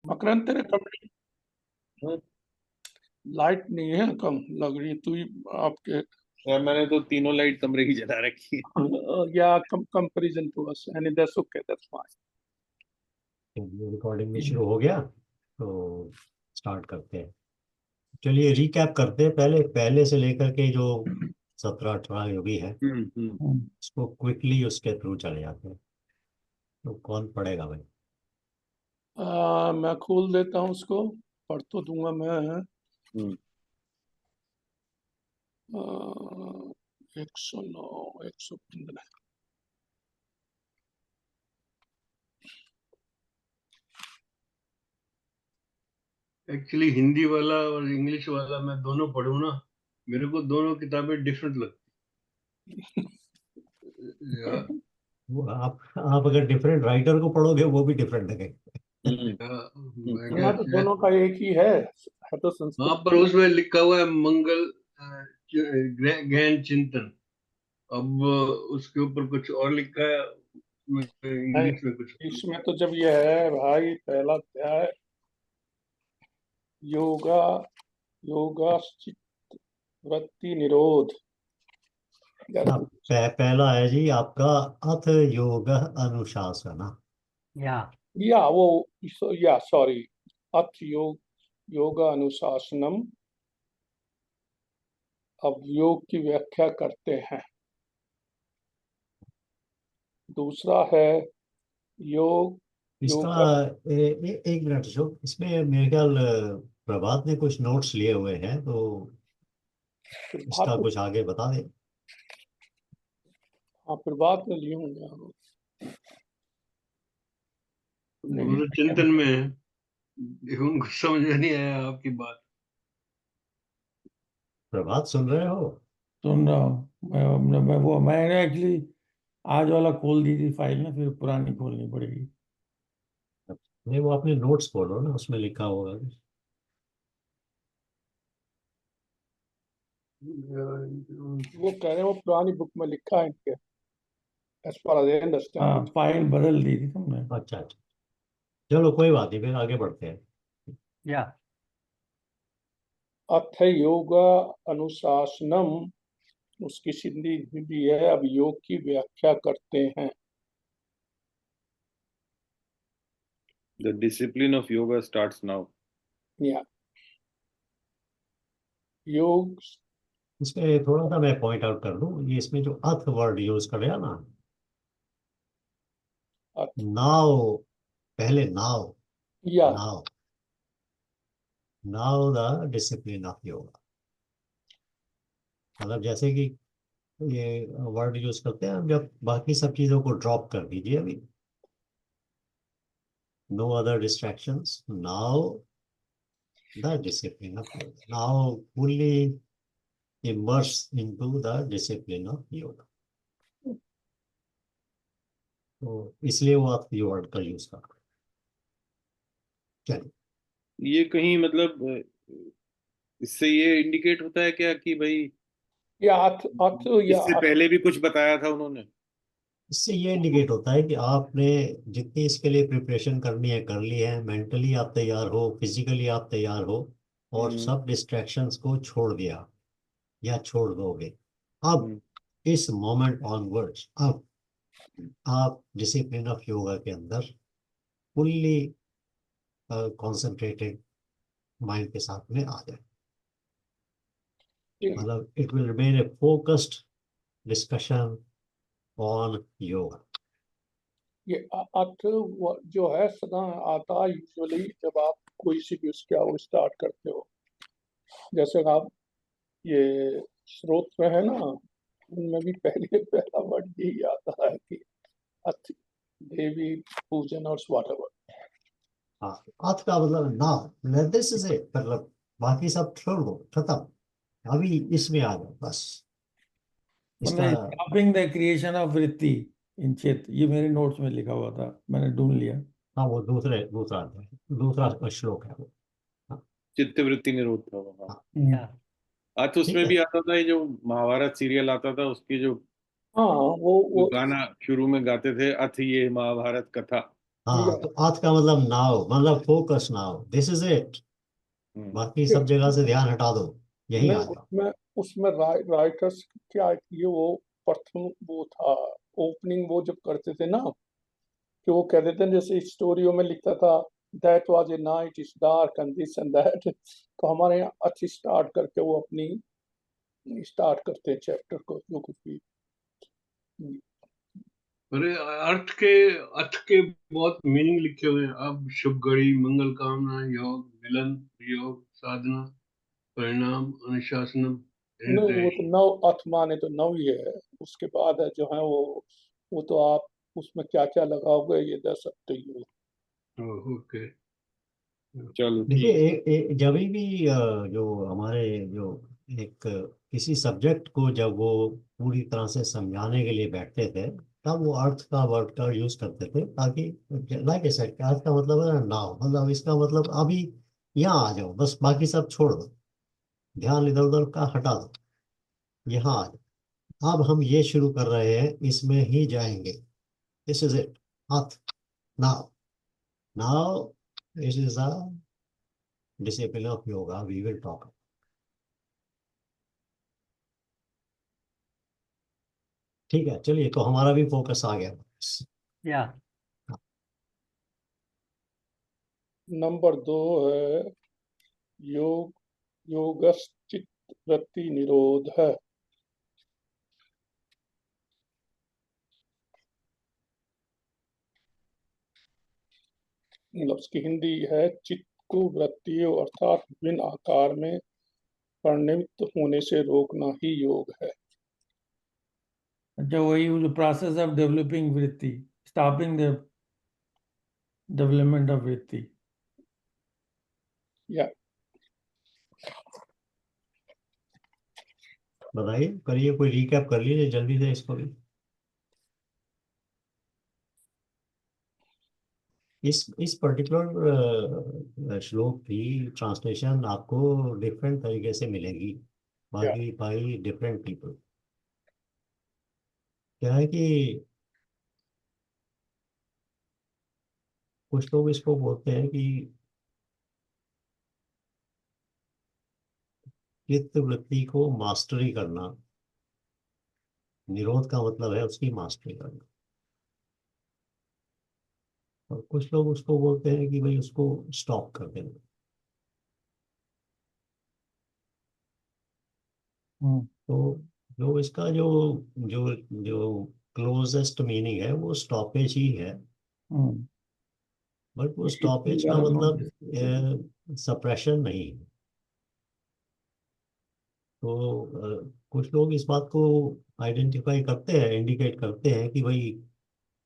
मकरंद तेरे कमरे में लाइट नहीं है, कम लग रही तू ही आपके यार मैंने तो तीनों लाइट कमरे की जला रखी है। या comparison to us and that's okay, that's recording भी फाइन। शुरू हो गया तो स्टार्ट करते हैं। चलिए रिकैप करते हैं, पहले पहले से लेकर के जो 17-18 जो भी है उसको क्विकली उसके थ्रू चले जाते हैं। तो कौन पढ़ेगा भाई? मैं खोल देता हूँ उसको, पढ़ तो दूंगा मैं। 109, 115। एक्चुअली हिंदी वाला और इंग्लिश वाला मैं दोनों पढ़ूं ना, मेरे को दोनों किताबें डिफरेंट लगती या, वो आप अगर डिफरेंट राइटर को पढ़ोगे वो भी डिफरेंट लगेगा। मैं ना तो क्या, दोनों का एक ही है तो वहां संस्कृत पर उसमें लिखा हुआ है मंगल गहन चिंतन। अब उसके ऊपर कुछ और लिखा है, है। इंग्लिश में कुछ और। इसमें तो जब ये है भाई, पहला अध्याय योगा योगा वृत्ति निरोध। हाँ, पहला है जी आपका अथ योग अनुशासन। या या सॉरी, अथ योगा अनुशासनम। अब योग की व्याख्या करते हैं। दूसरा है योग इसका योगा। एक मिनट जो इसमें मेरे ख्याल प्रभात ने कुछ नोट्स लिए हुए हैं तो इसका प्रभात, कुछ आगे बता दे। हाँ प्रभात में लिए होंगे। वो तो चिंतन में है, उनको समझ में नहीं आया आपकी बात। प्रभात सुन रहे हो? सुन रहा हूँ मैंने एक्चुअली आज वाला खोल दी थी फाइल ना, फिर पुरानी खोलनी पड़ेगी। नहीं, वो अपने नोट्स खोलो ना, उसमें लिखा होगा। वो कह रहे हैं वो पुरानी बुक में लिखा है इनके, एज फार एज आई हाँ, अंडरस्टैंड। फाइल बदल दी थी तुमने। अच्छा अच्छा, चलो कोई बात नहीं, फिर आगे बढ़ते हैं। या अथ योगा अनुशासनम, उसकी सिंधी हिंदी है। अब योग की व्याख्या करते हैं। The discipline of yoga starts now. या योग इसमें थोड़ा सा मैं पॉइंट आउट कर दूं, ये इसमें जो अथ वर्ड यूज कर रहा ना, अथ नाउ, पहले नाउ, या now, now the discipline of yoga. मतलब जैसे कि ये वर्ड यूज करते हैं हम, जब बाकी सब चीजों को ड्रॉप कर दीजिए अभी, no other distractions, now the discipline of yoga, now fully immerse into the discipline of yoga। तो इसलिए वो आप ये वर्ड का यूज कर रहे हैं। चलिए, ये कहीं मतलब इससे ये इंडिकेट होता है क्या कि भाई या अथ अथ या इससे अथ। पहले भी कुछ बताया था उन्होंने? इससे ये इंडिकेट होता है कि आपने जितनी इसके लिए प्रिपरेशन करनी है कर ली है, मेंटली आप तैयार हो, फिजिकली आप तैयार हो, और हम्म। सब डिस्ट्रैक्शंस को छोड़ दिया या छोड़ दोगे। अब हम्म। इस मोमेंट ऑनवर्ड्स अब आप डिसिप्लिन ऑफ योगा के अंदर फुल्ली कॉन्सेंट्रेटेड माइंड के साथ में आ जाए। मतलब it will remain A focused discussion on yoga. ये अर्थ जो है सदा आता है यूजुअली जब आप कोई सी भी उसके वो स्टार्ट करते हो। जैसे आप ये स्रोत में है ना, उनमें भी पहले पहला वर्ड यही आता है कि अर्थ देवी पूजन और whatever। हाँ, अर्थ का मतलब ना, दिस इज इट, मतलब बाकी सब छोड़ दो, खत्म, अभी इसमें आ जाओ बस। इसका मैंने स्टॉपिंग द क्रिएशन ऑफ वृत्ति इन चित, ये मेरे नोट्स में लिखा हुआ था, मैंने ढूंढ लिया। हाँ, वो दूसरा अध्याय, दूसरा श्लोक है वो। हाँ, चित्तवृत्ति निरोध था वो, हाँ। हाँ, या आज तो ठीक उसमें है। भी आता था, ये जो महाभारत सीरियल आता था उसकी जो हाँ जो वो गाना शुरू में गाते थे, अथ ये महाभारत कथा। हाँ, या तो अर्थ का मतलब नाउ, मतलब focus now, this is it. बाकी सब जगह से ध्यान हटा दो, यही नहीं, आ जाओ। उसमें उसमें राइटर्स क्या किए, वो प्रथम वो था ओपनिंग, वो जब करते थे ना, कि वो कहते थे जैसे स्टोरियों में लिखता था that was a night is dark and this and that, तो हमारे यहाँ अच्छी स्टार्ट करके वो अपनी स्टार्ट करते हैं चैप्टर को, जो कुछ भी। अरे अर्थ के बहुत मीनिंग लिखे हुए हैं। अब शुभ घड़ी, मंगल कामना, योग, मिलन, योग, साधना, परिणाम, अनुशासनम, नहीं, वो तो पेनिट्रेशन। नव अर्थ माने तो नव ही है, उसके बाद है जो है वो तो आप उसमें क्या क्या लगाओगे ये दे सकते ही हो। ओके। चलो देखिए, ठीक। जब भी जो हमारे जो एक किसी सब्जेक्ट को जब वो पूरी तरह से समझाने के लिए बैठते थे, तब वो अर्थ का वर्ड का यूज करते थे, ताकि लाइक ए सेड, अर्थ का मतलब है नाउ, मतलब इसका मतलब अभी यहाँ आ जाओ, बस बाकी सब छोड़ दो, ध्यान इधर उधर का हटा दो, यहाँ आ जाओ, अब हम ये शुरू कर रहे हैं, इसमें ही जाएंगे, दिस इज इट, अर्थ now. Now this is a discipline of yoga, we will talk. ठीक है, चलिए, तो हमारा भी फोकस आ गया। या नंबर 2 है योग योगश्चित वृत्ति निरोध है। मतलब उसकी हिंदी है चित्त को वृत्तियों अर्थात विभिन्न आकार में परिणमित होने से रोकना ही योग है। अच्छा, वही जो प्रोसेस ऑफ डेवलपिंग वृत्ति, स्टॉपिंग द डेवलपमेंट ऑफ वृत्ति। या बताइए, करिए, कोई रिकैप कर लीजिए जल्दी से इसको भी। इस पर्टिकुलर श्लोक की ट्रांसलेशन आपको डिफरेंट तरीके से मिलेगी, या बाकी बाई डिफरेंट पीपल। क्या है कि कुछ लोग इसको बोलते हैं कि चित्त वृत्ति को मास्टरी करना, निरोध का मतलब है उसकी मास्टरी करना। और कुछ लोग उसको बोलते हैं कि भाई उसको स्टॉप कर देना। हम्म तो जो इसका जो जो जो क्लोजेस्ट मीनिंग है वो स्टॉपेज ही है, हम्म बट वो ये स्टॉपेज का दोबारा नोट मतलब डिस्कस। सप्रेशन नहीं है। तो कुछ लोग इस बात को आइडेंटिफाई करते हैं, इंडिकेट करते हैं कि भाई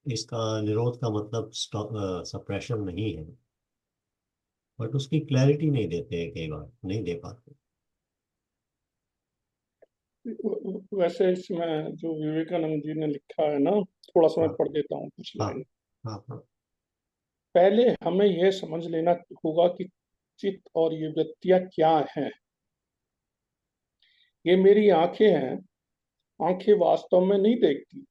इसका निरोध का मतलब सप्रेशन नहीं है, बट उसकी क्लैरिटी नहीं देते हैं, कई बार नहीं दे पाते। वैसे इसमें जो विवेकानंद जी ने लिखा है ना, थोड़ा सा मैं हाँ, पढ़ देता हूँ कुछ हाँ, लाइन। हाँ, हाँ। पहले हमें यह समझ लेना होगा कि चित्त और ये वृत्तियां क्या हैं। ये मेरी आंखें हैं, आंखें वास्तव में नहीं देखती।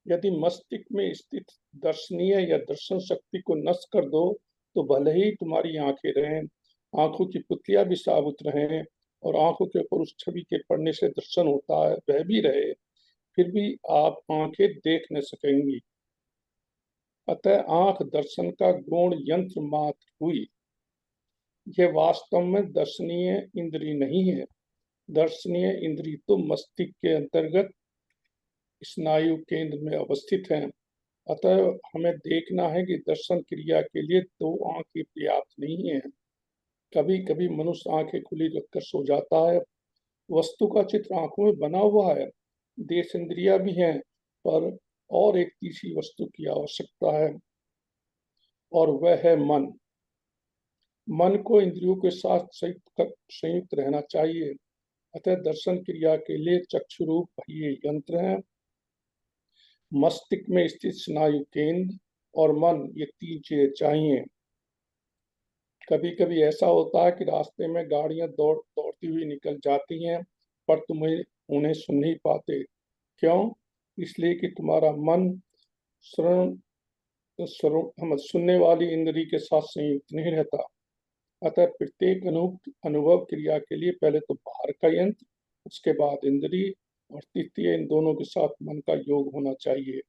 यदि मस्तिष्क में स्थित दर्शनीय या दर्शन शक्ति को नष्ट कर दो, तो भले ही तुम्हारी आंखें रहें, आंखों की पुतलियां भी साबुत रहें और आंखों के ऊपर उस छवि के पड़ने से दर्शन होता है वह भी रहे, फिर भी आप आंखें देख न सकेंगी। अतः आंख दर्शन का गौण यंत्र मात्र हुई। यह वास्तव में दर्शनीय इंद्री नहीं है। दर्शनीय इंद्री तो मस्तिष्क के अंतर्गत स्नायु केंद्र में अवस्थित है। अतः हमें देखना है कि दर्शन क्रिया के लिए दो आंखें पर्याप्त नहीं है। कभी कभी मनुष्य आंखें खुली रखकर सो जाता है। वस्तु का चित्र आंखों में बना हुआ है, देश इंद्रिया भी हैं, पर और एक तीसरी वस्तु की आवश्यकता है, और वह है मन। मन को इंद्रियों के साथ संयुक्त रहना चाहिए। अतः दर्शन क्रिया के लिए चक्षु रूप ये यंत्र है, मस्तिष्क में स्थित स्नायु केंद्र और मन, ये तीन चीजें चाहिए। कभी कभी ऐसा होता है कि रास्ते में गाड़ियां दौड़ती हुई निकल जाती हैं, पर तुम्हें उन्हें सुन नहीं पाते। क्यों? इसलिए कि तुम्हारा मन श्रवण तो हम सुनने वाली इंद्री के साथ संयुक्त नहीं रहता। अतः प्रत्येक अनुभव क्रिया के लिए पहले तो बाहर का यंत्र, उसके बाद इंद्री और तृतीय, इन दोनों के साथ मन का योग होना चाहिए।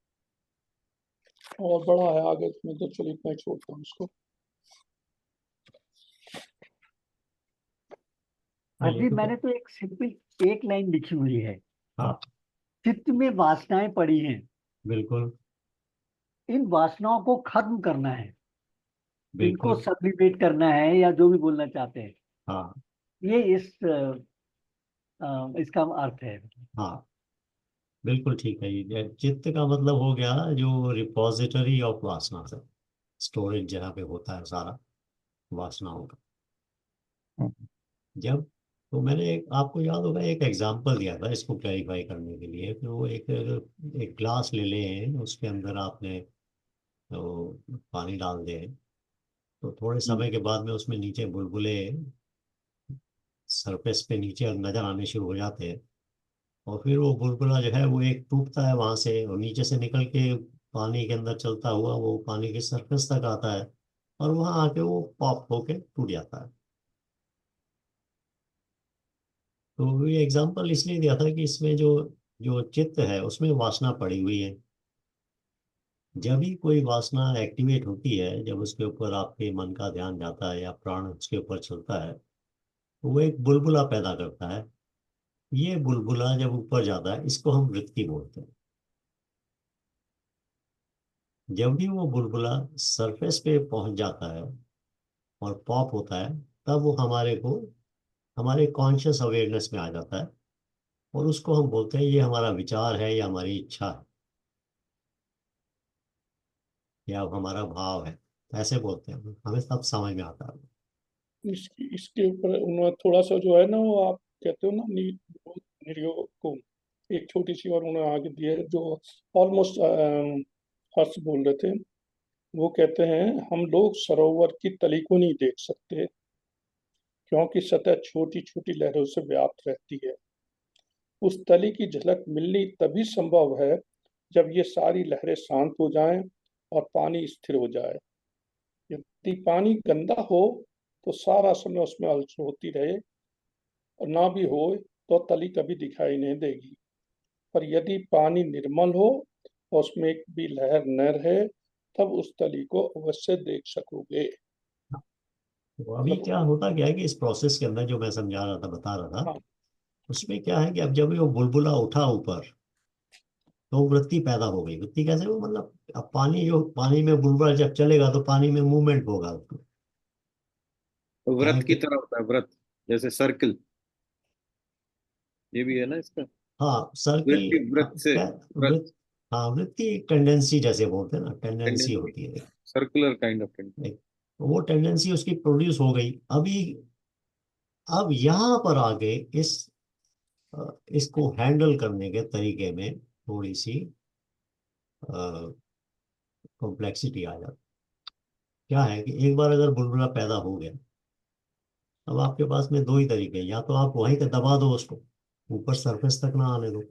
और बड़ा है आगे इसमें, तो चलिए इतना ही छोड़ता हूँ इसको। अभी मैंने तो एक सिंपल एक लाइन लिखी हुई है, हाँ चित्त में वासनाएं पड़ी हैं, बिल्कुल इन वासनाओं को खत्म करना है, इनको बिल्कुल सब्लिमेट करना है, या जो भी बोलना चाहते हैं, हाँ ये इसका अर्थ है। हाँ बिल्कुल ठीक है। ये चित्त का मतलब हो गया जो रिपोजिटरी ऑफ वासना से, स्टोरेज जहाँ पे होता है सारा वासनाओं का। जब तो मैंने आपको याद होगा एक एग्जांपल दिया था इसको क्लैरिफाई करने के लिए कि वो एक ग्लास ले लें, उसके अंदर आपने तो पानी डाल दें, तो थोड़े समय के बाद में उसमें नीचे बुलबुले सरफेस पे नीचे नजर आने शुरू हो जाते हैं। और फिर वो बुलबुला जो है वो एक टूटता है वहां से, और नीचे से निकल के पानी के अंदर चलता हुआ वो पानी की सरफेस तक आता है, और वहां आके वो पॉप होके टूट जाता है। तो ये एग्जांपल इसलिए दिया था कि इसमें जो जो चित्त है उसमें वासना पड़ी हुई है। जब भी कोई वासना एक्टिवेट होती है, जब उसके ऊपर आपके मन का ध्यान जाता है या प्राण उसके ऊपर चलता है, तो वो एक बुलबुला पैदा करता है। ये बुलबुला जब ऊपर जाता है इसको हम वृत्ति बोलते हैं। जब भी वो बुलबुला सरफेस पे पहुंच जाता है और पॉप होता है, तब वो हमारे कॉन्शियस अवेयरनेस में आ जाता है, और उसको हम बोलते हैं ये हमारा विचार है या हमारी इच्छा है या हमारा भाव है, ऐसे बोलते हैं। हमें सब समझ में आता है। इसके ऊपर उन्होंने थोड़ा सा जो है ना, वो आप कहते हो ना, निरियो को एक छोटी सी और उन्होंने आगे दी है, जो ऑलमोस्ट हर्ष बोल रहे थे। वो कहते हैं हम लोग सरोवर की तली को नहीं देख सकते, क्योंकि सतह छोटी छोटी लहरों से व्याप्त रहती है। उस तली की झलक मिलनी तभी संभव है जब ये सारी लहरें शांत हो जाएं और पानी स्थिर हो जाए। यदि पानी गंदा हो तो सारा समय उसमें हलचल होती रहे, और ना भी हो तो तली कभी दिखाई नहीं देगी। पर यदि पानी निर्मल हो और उसमें एक भी लहर न रहे, तब उस तली को अवश्य देख सकोगे। तो अभी मतलब क्या होता क्या है कि इस प्रोसेस के अंदर जो मैं समझा रहा था, बता रहा था, हाँ, उसमें क्या है कि अब जब वो बुलबुला उठा ऊपर, तो वृत्ति पैदा हो गई। वृत्ति कैसे हो, मतलब अब पानी में बुलबुला जब चलेगा तो पानी में मूवमेंट होगा उसको। तो क्या है व्रत की कि तरह होता है, व्रत जैसे सर्कल, ये भी है ना इसका। हाँ सर्किल, वृत्ति, व्रत से क्या व्रत, वृत्त, हाँ वृत्ति टेंडेंसी जैसे बोलते हैं ना, टेंडेंसी टेंडेंसी, होती है सर्कुलर काइंड ऑफ टेंडेंसी। एक। वो टेंडेंसी उसकी प्रोड्यूस हो गई अभी। अब यहाँ पर आगे इसको हैंडल करने के तरीके में थोड़ी सी कॉम्प्लेक्सिटी आ जाती। क्या है कि एक बार अगर बुलबुला पैदा हो गया, अब आपके पास में दो ही तरीके हैं, या तो आप वहीं पे दबा दो उसको, ऊपर सरफेस तक ना आने दो,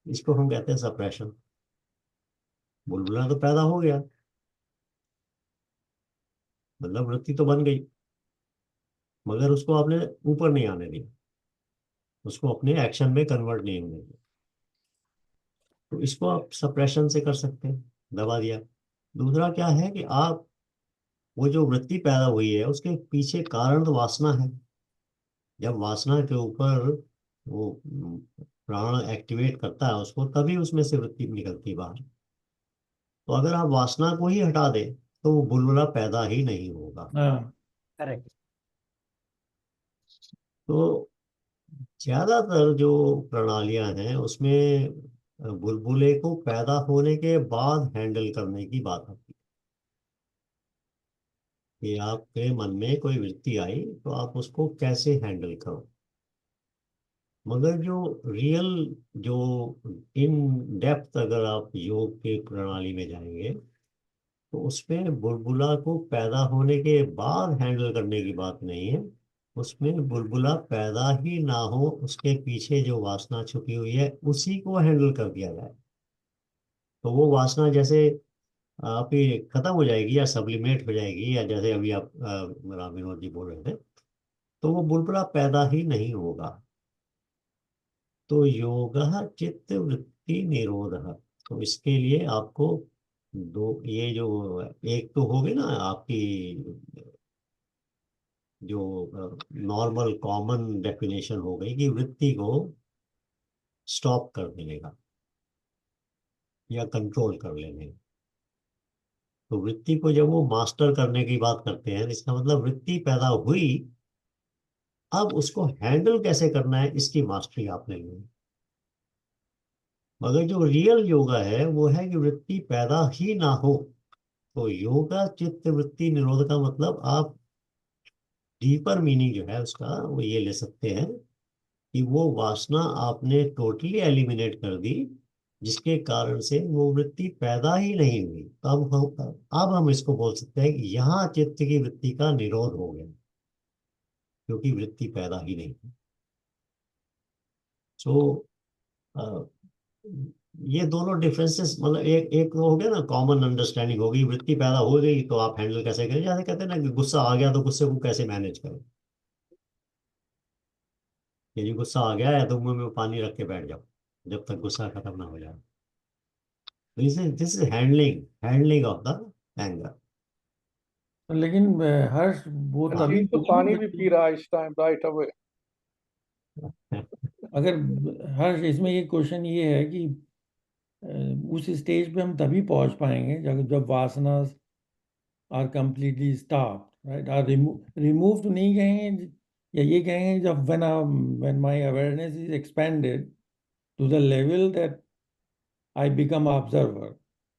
इसको हम कहते हैं सप्रेशन। बुलबुला तो पैदा हो गया, मतलब वृत्ति तो बन गई, मगर उसको आपने ऊपर नहीं आने दिया, उसको अपने एक्शन में कन्वर्ट नहीं होने दिया। तो इसको आप सप्रेशन से कर सकते हैं, दबा दिया। दूसरा क्या है कि आप वो जो वृत्ति पैदा हुई है उसके पीछे कारण तो वासना है। जब वासना के ऊपर वो प्राण एक्टिवेट करता है उसको, तभी उसमें से वृत्ति निकलती है बाहर। तो अगर आप वासना को ही हटा दें तो वो बुलबुला पैदा ही नहीं होगा। हाँ करेक्ट। तो ज्यादातर जो प्रणालियां हैं उसमें बुलबुले को पैदा होने के बाद हैंडल करने की बात आती है कि आपके मन में कोई वृत्ति आई तो आप उसको कैसे हैंडल करो। मगर जो रियल, जो इन डेप्थ अगर आप योग के प्रणाली में जाएंगे, तो उसमें बुलबुला को पैदा होने के बाद हैंडल करने की बात नहीं है। उसमें बुलबुला पैदा ही ना हो, उसके पीछे जो वासना छुपी हुई है उसी को हैंडल कर दिया जाए। तो वो वासना जैसे आपकी खत्म हो जाएगी या सब्लिमेट हो जाएगी, या जैसे अभी आप राम विनोद जी बोल रहे थे, तो वो बुलबुला पैदा ही नहीं होगा। तो योगः चित्त वृत्ति निरोधः, तो इसके लिए आपको दो, ये जो एक तो होगी ना आपकी जो नॉर्मल कॉमन डेफिनेशन हो गई कि वृत्ति को स्टॉप कर देने का या कंट्रोल कर लेने का। तो वृत्ति को जब वो मास्टर करने की बात करते हैं, इसका मतलब वृत्ति पैदा हुई, अब उसको हैंडल कैसे करना है इसकी मास्टरी आपने ली। मगर जो रियल योगा है वो है कि वृत्ति पैदा ही ना हो। तो योगा चित्त वृत्ति निरोध का मतलब आप डीपर मीनिंग जो है उसका वो ये ले सकते हैं कि वो वासना आपने टोटली एलिमिनेट कर दी, जिसके कारण से वो वृत्ति पैदा ही नहीं हुई। तो अब हम इसको बोल सकते हैं कि यहाँ चित्त की वृत्ति का निरोध हो गया, क्योंकि वृत्ति पैदा ही नहीं हुई। सो ये दोनों डिफरेंसेस, मतलब एक एक हो गया ना, कॉमन अंडरस्टैंडिंग होगी, वृत्ति पैदा हो गई तो आप हैंडल कैसे करें। जैसे कहते हैं ना कि गुस्सा आ गया तो गुस्से को कैसे मैनेज करें, यदि गुस्सा आ गया है तो मुंह में पानी रख के बैठ जाओ जब तक गुस्सा खत्म ना हो जाए। This is handling of the anger. लेकिन हर्ष वो तभी रंजीत तो होगी पानी ना भी पी रहा है इस टाइम राइट अवे। अगर हर्ष इसमें ये क्वेश्चन ये है कि उस स्टेज पे हम तभी पहुंच पाएंगे जब जब वासना are completely stop, right, are remove तो नहीं कहेंगे, या ये कहेंगे जब when my awareness is expanded to the level that I become observer,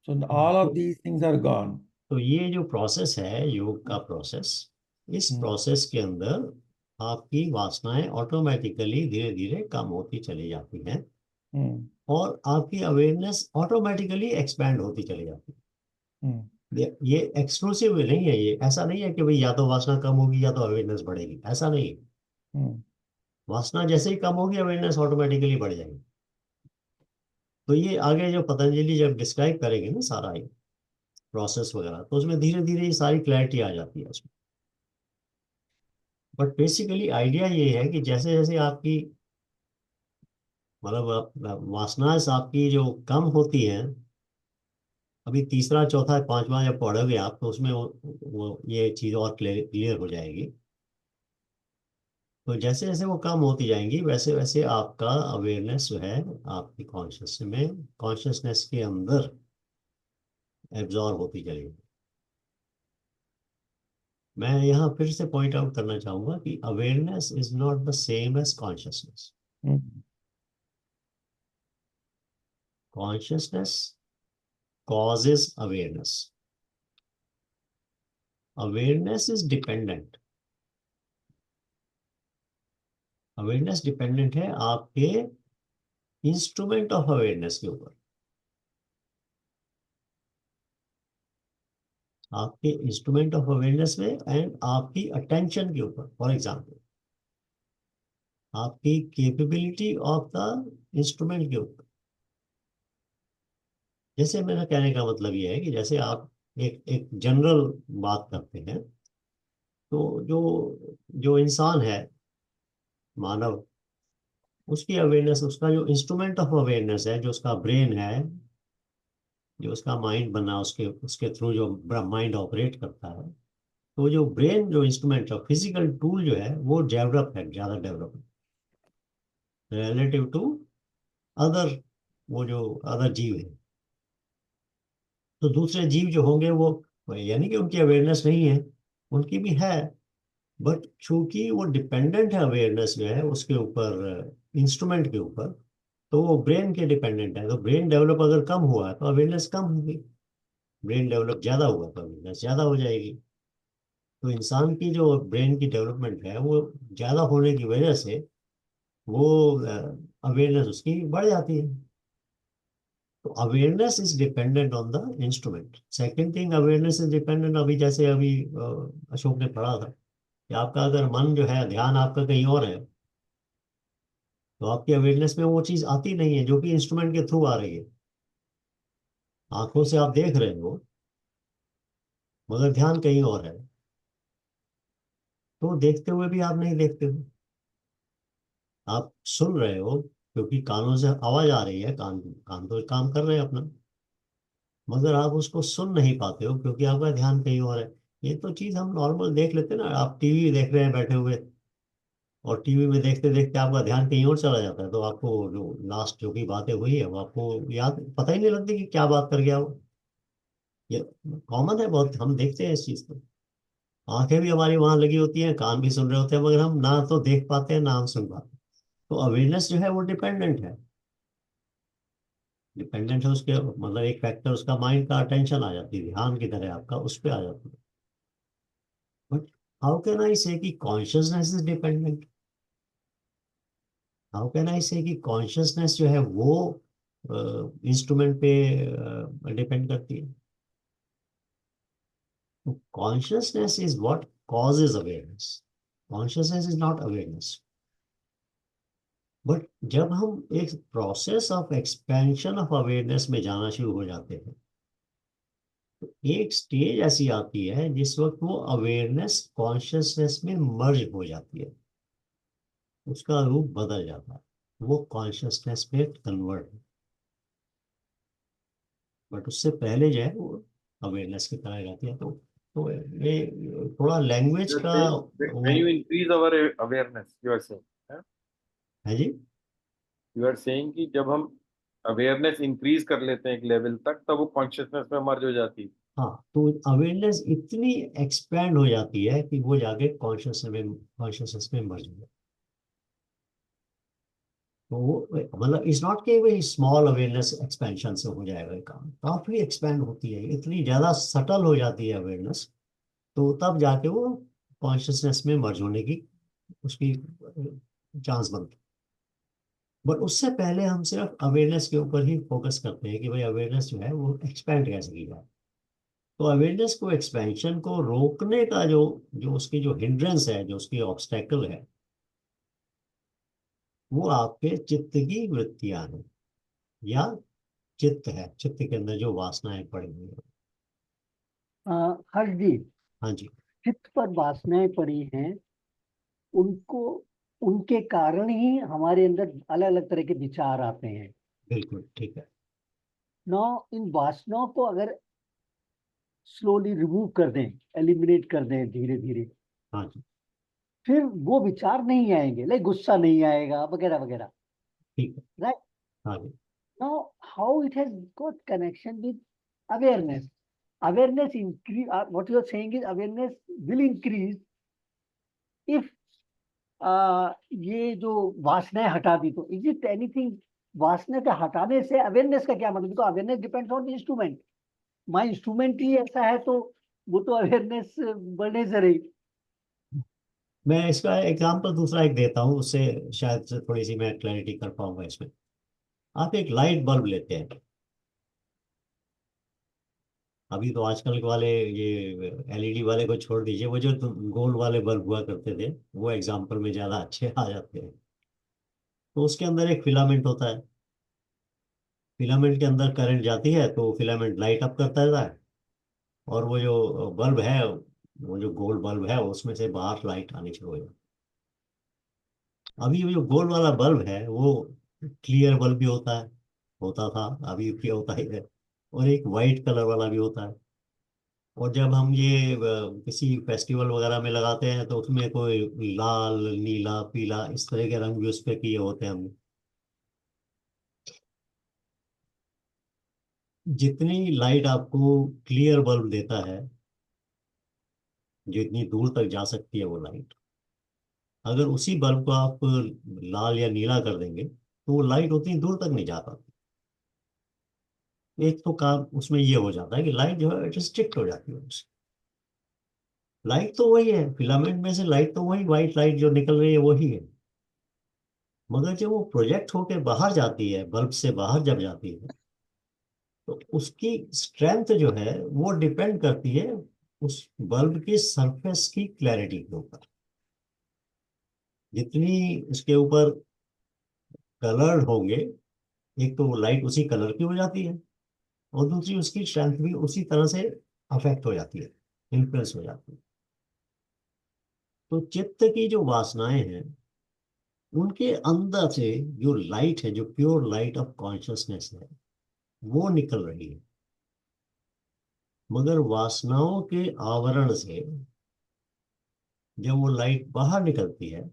so all of these things are gone. तो ये जो प्रोसेस है योग का प्रोसेस, इस प्रोसेस के अंदर आपकी वासनाएं ऑटोमेटिकली धीरे धीरे कम होती चली जाती हैं और आपकी अवेयरनेस ऑटोमेटिकली एक्सपैंड होती चली जाती है। ये एक्सक्लूसिव नहीं है, ये ऐसा नहीं है कि भाई या तो वासना कम होगी या तो अवेयरनेस बढ़ेगी, ऐसा नहीं है। वासना जैसे ही कम होगी अवेयरनेस ऑटोमेटिकली बढ़ जाएगी। तो ये आगे जो पतंजलि जब डिस्क्राइब करेंगे ना सारा ये प्रोसेस वगैरह, तो उसमें धीरे धीरे ये सारी क्लैरिटी आ जाती है उसमें। बट बेसिकली आइडिया ये है कि जैसे जैसे आपकी मतलब वासनाएं आपकी जो कम होती हैं, अभी तीसरा चौथा पांचवा जब पढ़ोगे आप तो उसमें वो ये चीज़ और क्लियर हो जाएगी। तो जैसे जैसे वो कम होती जाएंगी वैसे वैसे आपका अवेयरनेस जो है आपकी कॉन्शियसनेस के अंदर एब्जॉर्ब होती जाएगी। मैं यहाँ फिर से पॉइंट आउट करना चाहूंगा कि awareness is not the same as consciousness. Consciousness causes awareness. Awareness is dependent. Awareness dependent है आपके इंस्ट्रूमेंट ऑफ अवेयरनेस के ऊपर, आपके इंस्ट्रूमेंट ऑफ अवेयरनेस में एंड आपकी अटेंशन के ऊपर। फॉर एग्जांपल आपकी कैपेबिलिटी ऑफ द इंस्ट्रूमेंट के ऊपर। जैसे मेरा कहने का मतलब ये है कि जैसे आप एक एक जनरल बात करते हैं, तो जो जो इंसान है मानव, उसकी अवेयरनेस, उसका जो इंस्ट्रूमेंट ऑफ अवेयरनेस है, जो उसका ब्रेन है, जो उसका माइंड बना, उसके उसके थ्रू जो माइंड ऑपरेट करता है, तो जो ब्रेन जो इंस्ट्रूमेंट है, फिजिकल टूल जो है वो डेवलप है, ज़्यादा डेवलप है रिलेटिव टू अदर, वो जो अदर जीव है। तो दूसरे जीव जो होंगे वो यानी कि उनकी अवेयरनेस नहीं है, उनकी भी है, बट चूंकि वो डिपेंडेंट है अवेयरनेस जो है उसके ऊपर, इंस्ट्रूमेंट के ऊपर, तो वो ब्रेन के डिपेंडेंट है। तो ब्रेन डेवलप अगर कम हुआ तो अवेयरनेस कम होगी, ब्रेन डेवलप ज़्यादा हुआ तो अवेयरनेस ज़्यादा हो जाएगी। तो इंसान की जो ब्रेन की डेवलपमेंट है वो ज़्यादा होने की वजह से वो अवेयरनेस उसकी बढ़ जाती है। तो awareness is dependent on the instrument. Second thing, awareness is dependent, अभी जैसे अभी अशोक ने पढ़ा था कि आपका अगर मन जो है, ध्यान आपका कहीं और है, तो आपकी अवेयरनेस में वो चीज़ आती नहीं है जो कि इंस्ट्रूमेंट के थ्रू आ रही है। आंखों से आप देख रहे हो मगर ध्यान कहीं और है, तो देखते हुए भी आप नहीं देखते हो। आप सुन रहे हो क्योंकि कानों से आवाज आ रही है, कान कान तो काम कर रहे हैं अपना, मगर आप उसको सुन नहीं पाते हो क्योंकि आपका ध्यान कहीं और है। ये तो चीज हम नॉर्मल देख लेते हैं ना, आप टीवी देख रहे हैं बैठे हुए, और टीवी में देखते देखते आपका ध्यान कहीं और चला जाता है, तो आपको जो लास्ट जो भी बातें हुई है वो आपको याद पता ही नहीं लगती कि क्या बात कर गया वो। ये कॉमन है बहुत, हम देखते हैं इस चीज को। आंखें भी हमारी वहां लगी होती हैं, कान भी सुन रहे होते हैं, मगर हम ना तो देख पाते हैं ना हम सुन पाते हैं। तो अवेयरनेस जो है वो डिपेंडेंट है, डिपेंडेंट है उसके, मतलब एक फैक्टर उसका माइंड का अटेंशन आ जाती है, ध्यान की तरह आपका उस पर आ जाती है। बट हाउ कैन आई से कि consciousness is dependent? How can I से कि कॉन्शियसनेस जो है वो इंस्ट्रूमेंट पे डिपेंड करती है? Consciousness is what causes awareness, consciousness is not awareness. But जब हम एक process of expansion of awareness में जाना शुरू हो जाते हैं, तो एक स्टेज ऐसी आती है जिस वक्त वो अवेयरनेस कॉन्शियसनेस में मर्ज हो जाती है, उसका रूप बदल जाता है, वो कॉन्शियसनेस में कन्वर्ट। बट उससे पहले जो है वो अवेयरनेस की तरह जाती है। तो ये थोड़ा लैंग्वेज You're का saying when you वो increase our awareness, you are saying, huh? है जी। You are saying कि जब हम अवेयरनेस इंक्रीज कर लेते हैं एक लेवल तक, तब वो कॉन्शियसनेस में मर्ज हो जाती है। हाँ, तो अवेयरनेस इतनी एक्सपैंड हो जाती है कि वो जाके कॉन्शियसनेस में मर्ज हो जाती है। तो मतलब इट्स नॉट कि वही स्मॉल अवेयरनेस एक्सपेंशन से हो जाएगा ये काम, काफी एक्सपैंड होती है, इतनी ज्यादा सटल हो जाती है अवेयरनेस, तो तब जाके वो कॉन्शियसनेस में मर्ज होने की उसकी चांस बनती है। बट उससे पहले हम सिर्फ अवेयरनेस के ऊपर ही फोकस करते हैं कि भाई अवेयरनेस जो है वो एक्सपैंड कैसे की जाए। तो अवेयरनेस को एक्सपेंशन को रोकने का जो जो उसकी जो हिंड्रेंस है, जो उसकी ऑब्स्टेकल है, वो आपके चित्त की वृत्तियां हैं, या चित्त है, चित्त के अंदर जो वासनाएं पड़ी हुई है। हर्ष जी, हाँ जी। चित्त पर वासनाएं पड़ी हैं, उनको, उनके कारण ही हमारे अंदर अलग अलग तरह के विचार आते हैं। बिल्कुल ठीक है। नौ, इन वासनाओं को अगर स्लोली रिमूव कर दें, एलिमिनेट कर दें धीरे धीरे, हाँ जी। फिर वो विचार नहीं आएंगे, लाइक गुस्सा नहीं आएगा वगैरह वगैरह। ठीक है। राइट। हाँ जी। Now how it has got connection with awareness? Awareness increase, what you are saying is awareness will increase if ये जो वासनाएं हटा दी, तो इज इट एनीथिंग? वासना के हटाने से अवेयरनेस का क्या मतलब? Because awareness depends on the instrument. My instrument ही ऐसा है, तो वो तो अवेयरनेस बढ़ने से रही। मैं इसका एग्जांपल दूसरा एक देता हूँ, उससे शायद से थोड़ी सी मैं क्लैरिटी कर पाऊंगा इसमें। आप एक लाइट बल्ब लेते हैं, अभी तो आजकल के वाले ये एलईडी वाले को छोड़ दीजिए, वो जो गोल वाले बल्ब हुआ करते थे वो एग्जांपल में ज्यादा अच्छे आ जाते हैं। तो उसके अंदर एक फिलामेंट होता है, फिलामेंट के अंदर करंट जाती है तो फिलामेंट लाइट अप करता रहता है, और वो जो बल्ब है, वो जो गोल बल्ब है उसमें से बाहर लाइट आनी शुरू हो जाती है। अभी वो जो गोल वाला बल्ब है वो क्लियर बल्ब भी होता है, होता था, अभी भी होता ही है, और एक वाइट कलर वाला भी होता है। और जब हम ये किसी फेस्टिवल वगैरह में लगाते हैं तो उसमें कोई लाल नीला पीला इस तरह के रंग भी उस पे किए होते हैं हमने। जितनी लाइट आपको क्लियर बल्ब देता है, जितनी दूर तक जा सकती है वो लाइट, अगर उसी बल्ब को आप लाल या नीला कर देंगे तो वो लाइट उतनी दूर तक नहीं जा पाती। एक तो काम उसमें ये हो जाता है कि लाइट जो है रिस्ट्रिक्ट हो जाती है उससे। लाइट तो वही है, फिलामेंट में से लाइट तो वही, व्हाइट लाइट जो निकल रही है वही है, मगर जब वो प्रोजेक्ट होके बाहर जाती है, बल्ब से बाहर जब जाती है, तो उसकी स्ट्रेंथ जो है वो डिपेंड करती है उस बल्ब की सरफेस की क्लैरिटी के ऊपर। जितनी उसके ऊपर कलर्ड होंगे, एक तो वो लाइट उसी कलर की हो जाती है, और दूसरी उसकी स्ट्रेंथ भी उसी तरह से अफेक्ट हो जाती है। इन्फ्लुएंस हो जाती है। तो चित्त की जो वासनाएं हैं उनके अंदर से जो लाइट है, जो प्योर लाइट ऑफ कॉन्शियसनेस है, वो निकल रही है। मगर वासनाओं के आवरण से जब वो लाइट बाहर निकलती है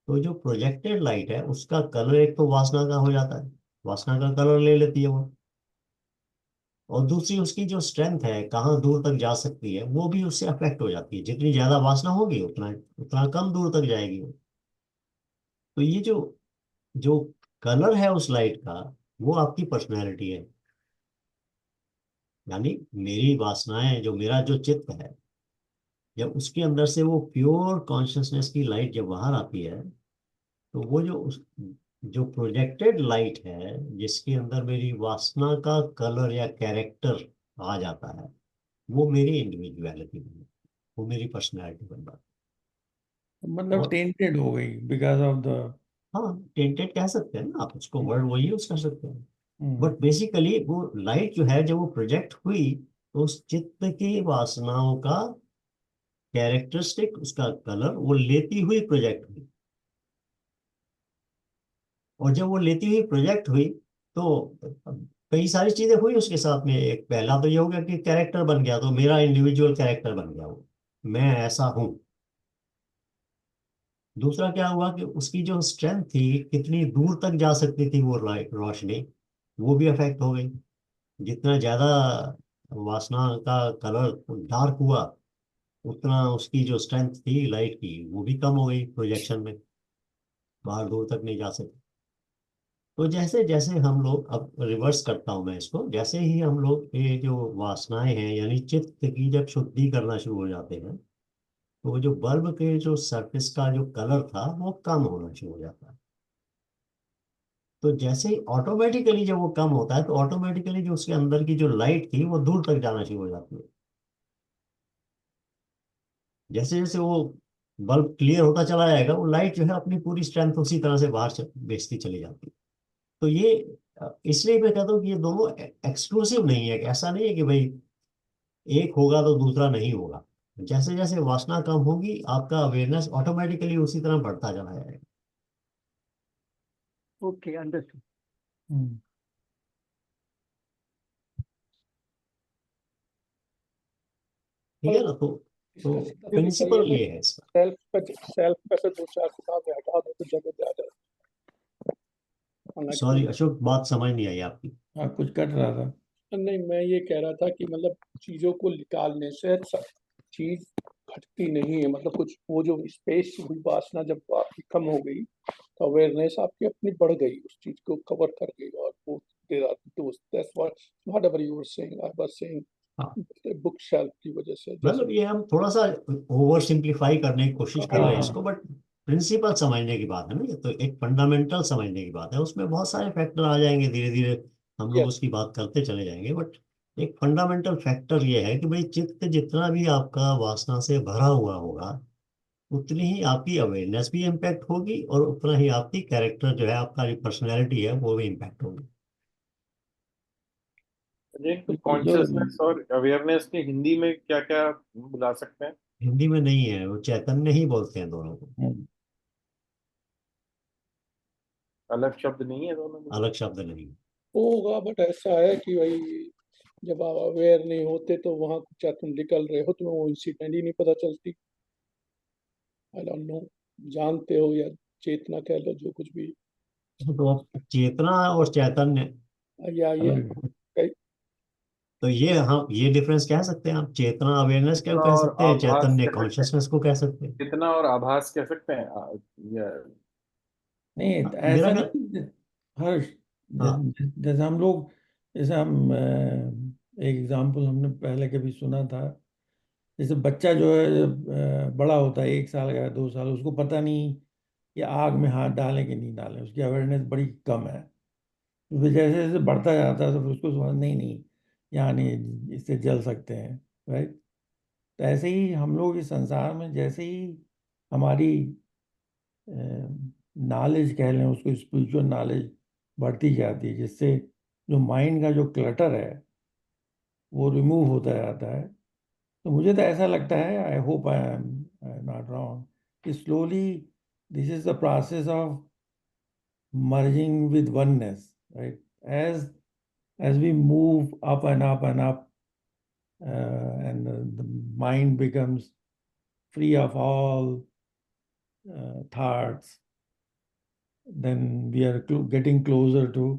तो जो प्रोजेक्टेड लाइट है उसका कलर एक तो वासना का हो जाता है, वासना का कलर ले लेती है वो। और दूसरी उसकी जो स्ट्रेंथ है, कहाँ दूर तक जा सकती है, वो भी उससे अफेक्ट हो जाती है। जितनी ज्यादा वासना होगी उतना उतना कम दूर तक जाएगी वो। तो ये जो जो कलर है उस लाइट का, वो आपकी पर्सनैलिटी है। यानी मेरी वासनाएं, जो मेरा जो चित्त है, जब उसके अंदर से वो प्योर कॉन्शियसनेस की लाइट जब बाहर आती है, तो वो जो प्रोजेक्टेड लाइट है, जिसके अंदर मेरी वासना का कलर या कैरेक्टर आ जाता है, वो मेरी इंडिविजुअलिटी बन जाती है, वो मेरी पर्सनैलिटी बन जाती है। मतलब और टेंटेड हो गई बिकॉज ऑफ द। हाँ, टेंटेड कह सकते हैं ना आप उसको, वर्ड वही यूज कर सकते हैं। हम्म। बट बेसिकली वो लाइट जो है, जब वो प्रोजेक्ट हुई, तो उस चित्त की वासनाओं का कैरेक्टरिस्टिक, उसका कलर वो लेती हुई प्रोजेक्ट हुई। और जब वो लेती हुई प्रोजेक्ट हुई तो कई सारी चीजें हुई उसके साथ में। एक पहला तो ये हो गया कि कैरेक्टर बन गया, तो मेरा इंडिविजुअल कैरेक्टर बन गया, वो मैं ऐसा हूं। दूसरा क्या हुआ कि उसकी जो स्ट्रेंथ थी, कितनी दूर तक जा सकती थी वो लाइट, रोशनी, वो भी अफेक्ट हो गई। जितना ज्यादा वासना का कलर डार्क हुआ, उतना उसकी जो स्ट्रेंथ थी लाइट की, वो भी कम हो गई प्रोजेक्शन में, बाहर दूर तक नहीं जा सकी। तो जैसे जैसे हम लोग, अब रिवर्स करता हूं मैं इसको, जैसे ही हम लोग ये जो वासनाएं हैं यानी चित्त की जब शुद्धि करना शुरू हो जाते हैं, तो वो जो बल्ब के जो सरफेस का जो कलर था वो कम होना शुरू हो जाता है। तो जैसे ही ऑटोमेटिकली जब वो कम होता है, तो ऑटोमेटिकली जो उसके अंदर की जो लाइट थी वो दूर तक जाना शुरू हो जाती है। जैसे जैसे वो बल्ब क्लियर होता चला जाएगा, वो लाइट जो है अपनी पूरी स्ट्रेंथ उसी तरह से बाहर भेजती चली जाती है। तो ये इसलिए मैं कहता हूँ कि ये दोनों एक्सक्लूसिव नहीं है, कि ऐसा नहीं है कि भाई एक होगा तो दूसरा नहीं होगा। जैसे जैसे वासना कम होगी, आपका अवेयरनेस ऑटोमेटिकली उसी तरह बढ़ता चला जाएगा। Okay, understood. हम्म। ठीक है ना? तो इसका सीधा तरीका प्रिंसिपल ये है, ये है इसका। सेल्फ पे से दो चार किताबें हटा दो तो जगह ज्यादा है। हालांकि सॉरी अशोक, बात समझ नहीं आई आपकी। हाँ, कुछ कट रहा था। नहीं, मैं ये कह रहा था कि मतलब चीजों को निकालने से चीज घटती नहीं है। मतलब कुछ वो जो स्पेस हुई, वासना जब आपकी कम हो गई तो अवेयरनेस आपकी अपनी बढ़ गई, उस चीज को कवर कर गई। और वो तो that's what ever you were saying, I was saying हाँ, बुक शेल्फ की वजह से जैसे। मतलब ये हम थोड़ा सा ओवर सिंप्लीफाई करने की कोशिश कर रहे हैं हाँ। इसको, बट प्रिंसिपल समझने की बात है ना, ये तो एक फंडामेंटल समझने की बात है। उसमें बहुत सारे फैक्टर आ जाएंगे, धीरे धीरे हम लोग यस, उसकी बात करते चले जाएंगे। बट एक फंडामेंटल फैक्टर ये है कि भाई चित्त जितना भी आपका वासना से भरा हुआ होगा, उतनी ही आपकी अवेयरनेस भी इम्पैक्ट होगी, और उतना ही आपकी कैरेक्टर जो है, आपका जो पर्सनैलिटी है, वो भी इम्पैक्ट होगी। तो जो कॉन्शियसनेस और अवेयरनेस के हिंदी में क्या क्या बुला सकते हैं? हिंदी में नहीं है, वो चैतन्य ही बोलते हैं दोनों को, अलग शब्द नहीं है दोनों में? अलग शब्द नहीं। होगा, बट ऐसा है कि भाई जब आप अवेयर नहीं होते तो वहां क्या तुम निकल रहे हो, तुम्हें वो इंसिडेंट ही नहीं पता चलती। आई डोंट नो, जानते हो या चेतना कह लो, जो कुछ भी। तो अब चेतना और चैतन्य, या ये अलग है। कई- तो ये हम ये डिफरेंस कह सकते हैं। आप चेतना अवेयरनेस क्या चेतना कह और सकते हैं, आभास चैतन्य कह सकते हैं। कॉन्शियसनेस को कह सकते हैं। चेतना और आभास कह सकते हैं। या नहीं, हाँ, मेरा ऐसा ख्याल, नहीं। हर्ष, हाँ जैसे हम लोग, जैसे हम एक एग्जांपल हमने पहले कभी सुना था। जैसे बच्चा जो है बड़ा होता है, 1 साल का, 2 साल, उसको पता नहीं कि आग में हाथ डालें कि नहीं डालें, उसकी अवेयरनेस बड़ी कम है। तो फिर जैसे जैसे बढ़ता जाता है तो फिर उसको समझ नहीं, यहाँ नहीं, इससे जल सकते हैं। राइट। तो ऐसे ही हम लोग इस संसार में, जैसे ही हमारी नॉलेज कह लें उसको, स्पिरिचुअल नॉलेज बढ़ती जाती है, जिससे जो माइंड का जो क्लटर है वो रिमूव होता जाता है, तो मुझे तो ऐसा लगता है, I hope I am not wrong, कि slowly this is the process of merging with oneness, right? As we move up and up and up, and the mind becomes free of all thoughts, then we are getting closer to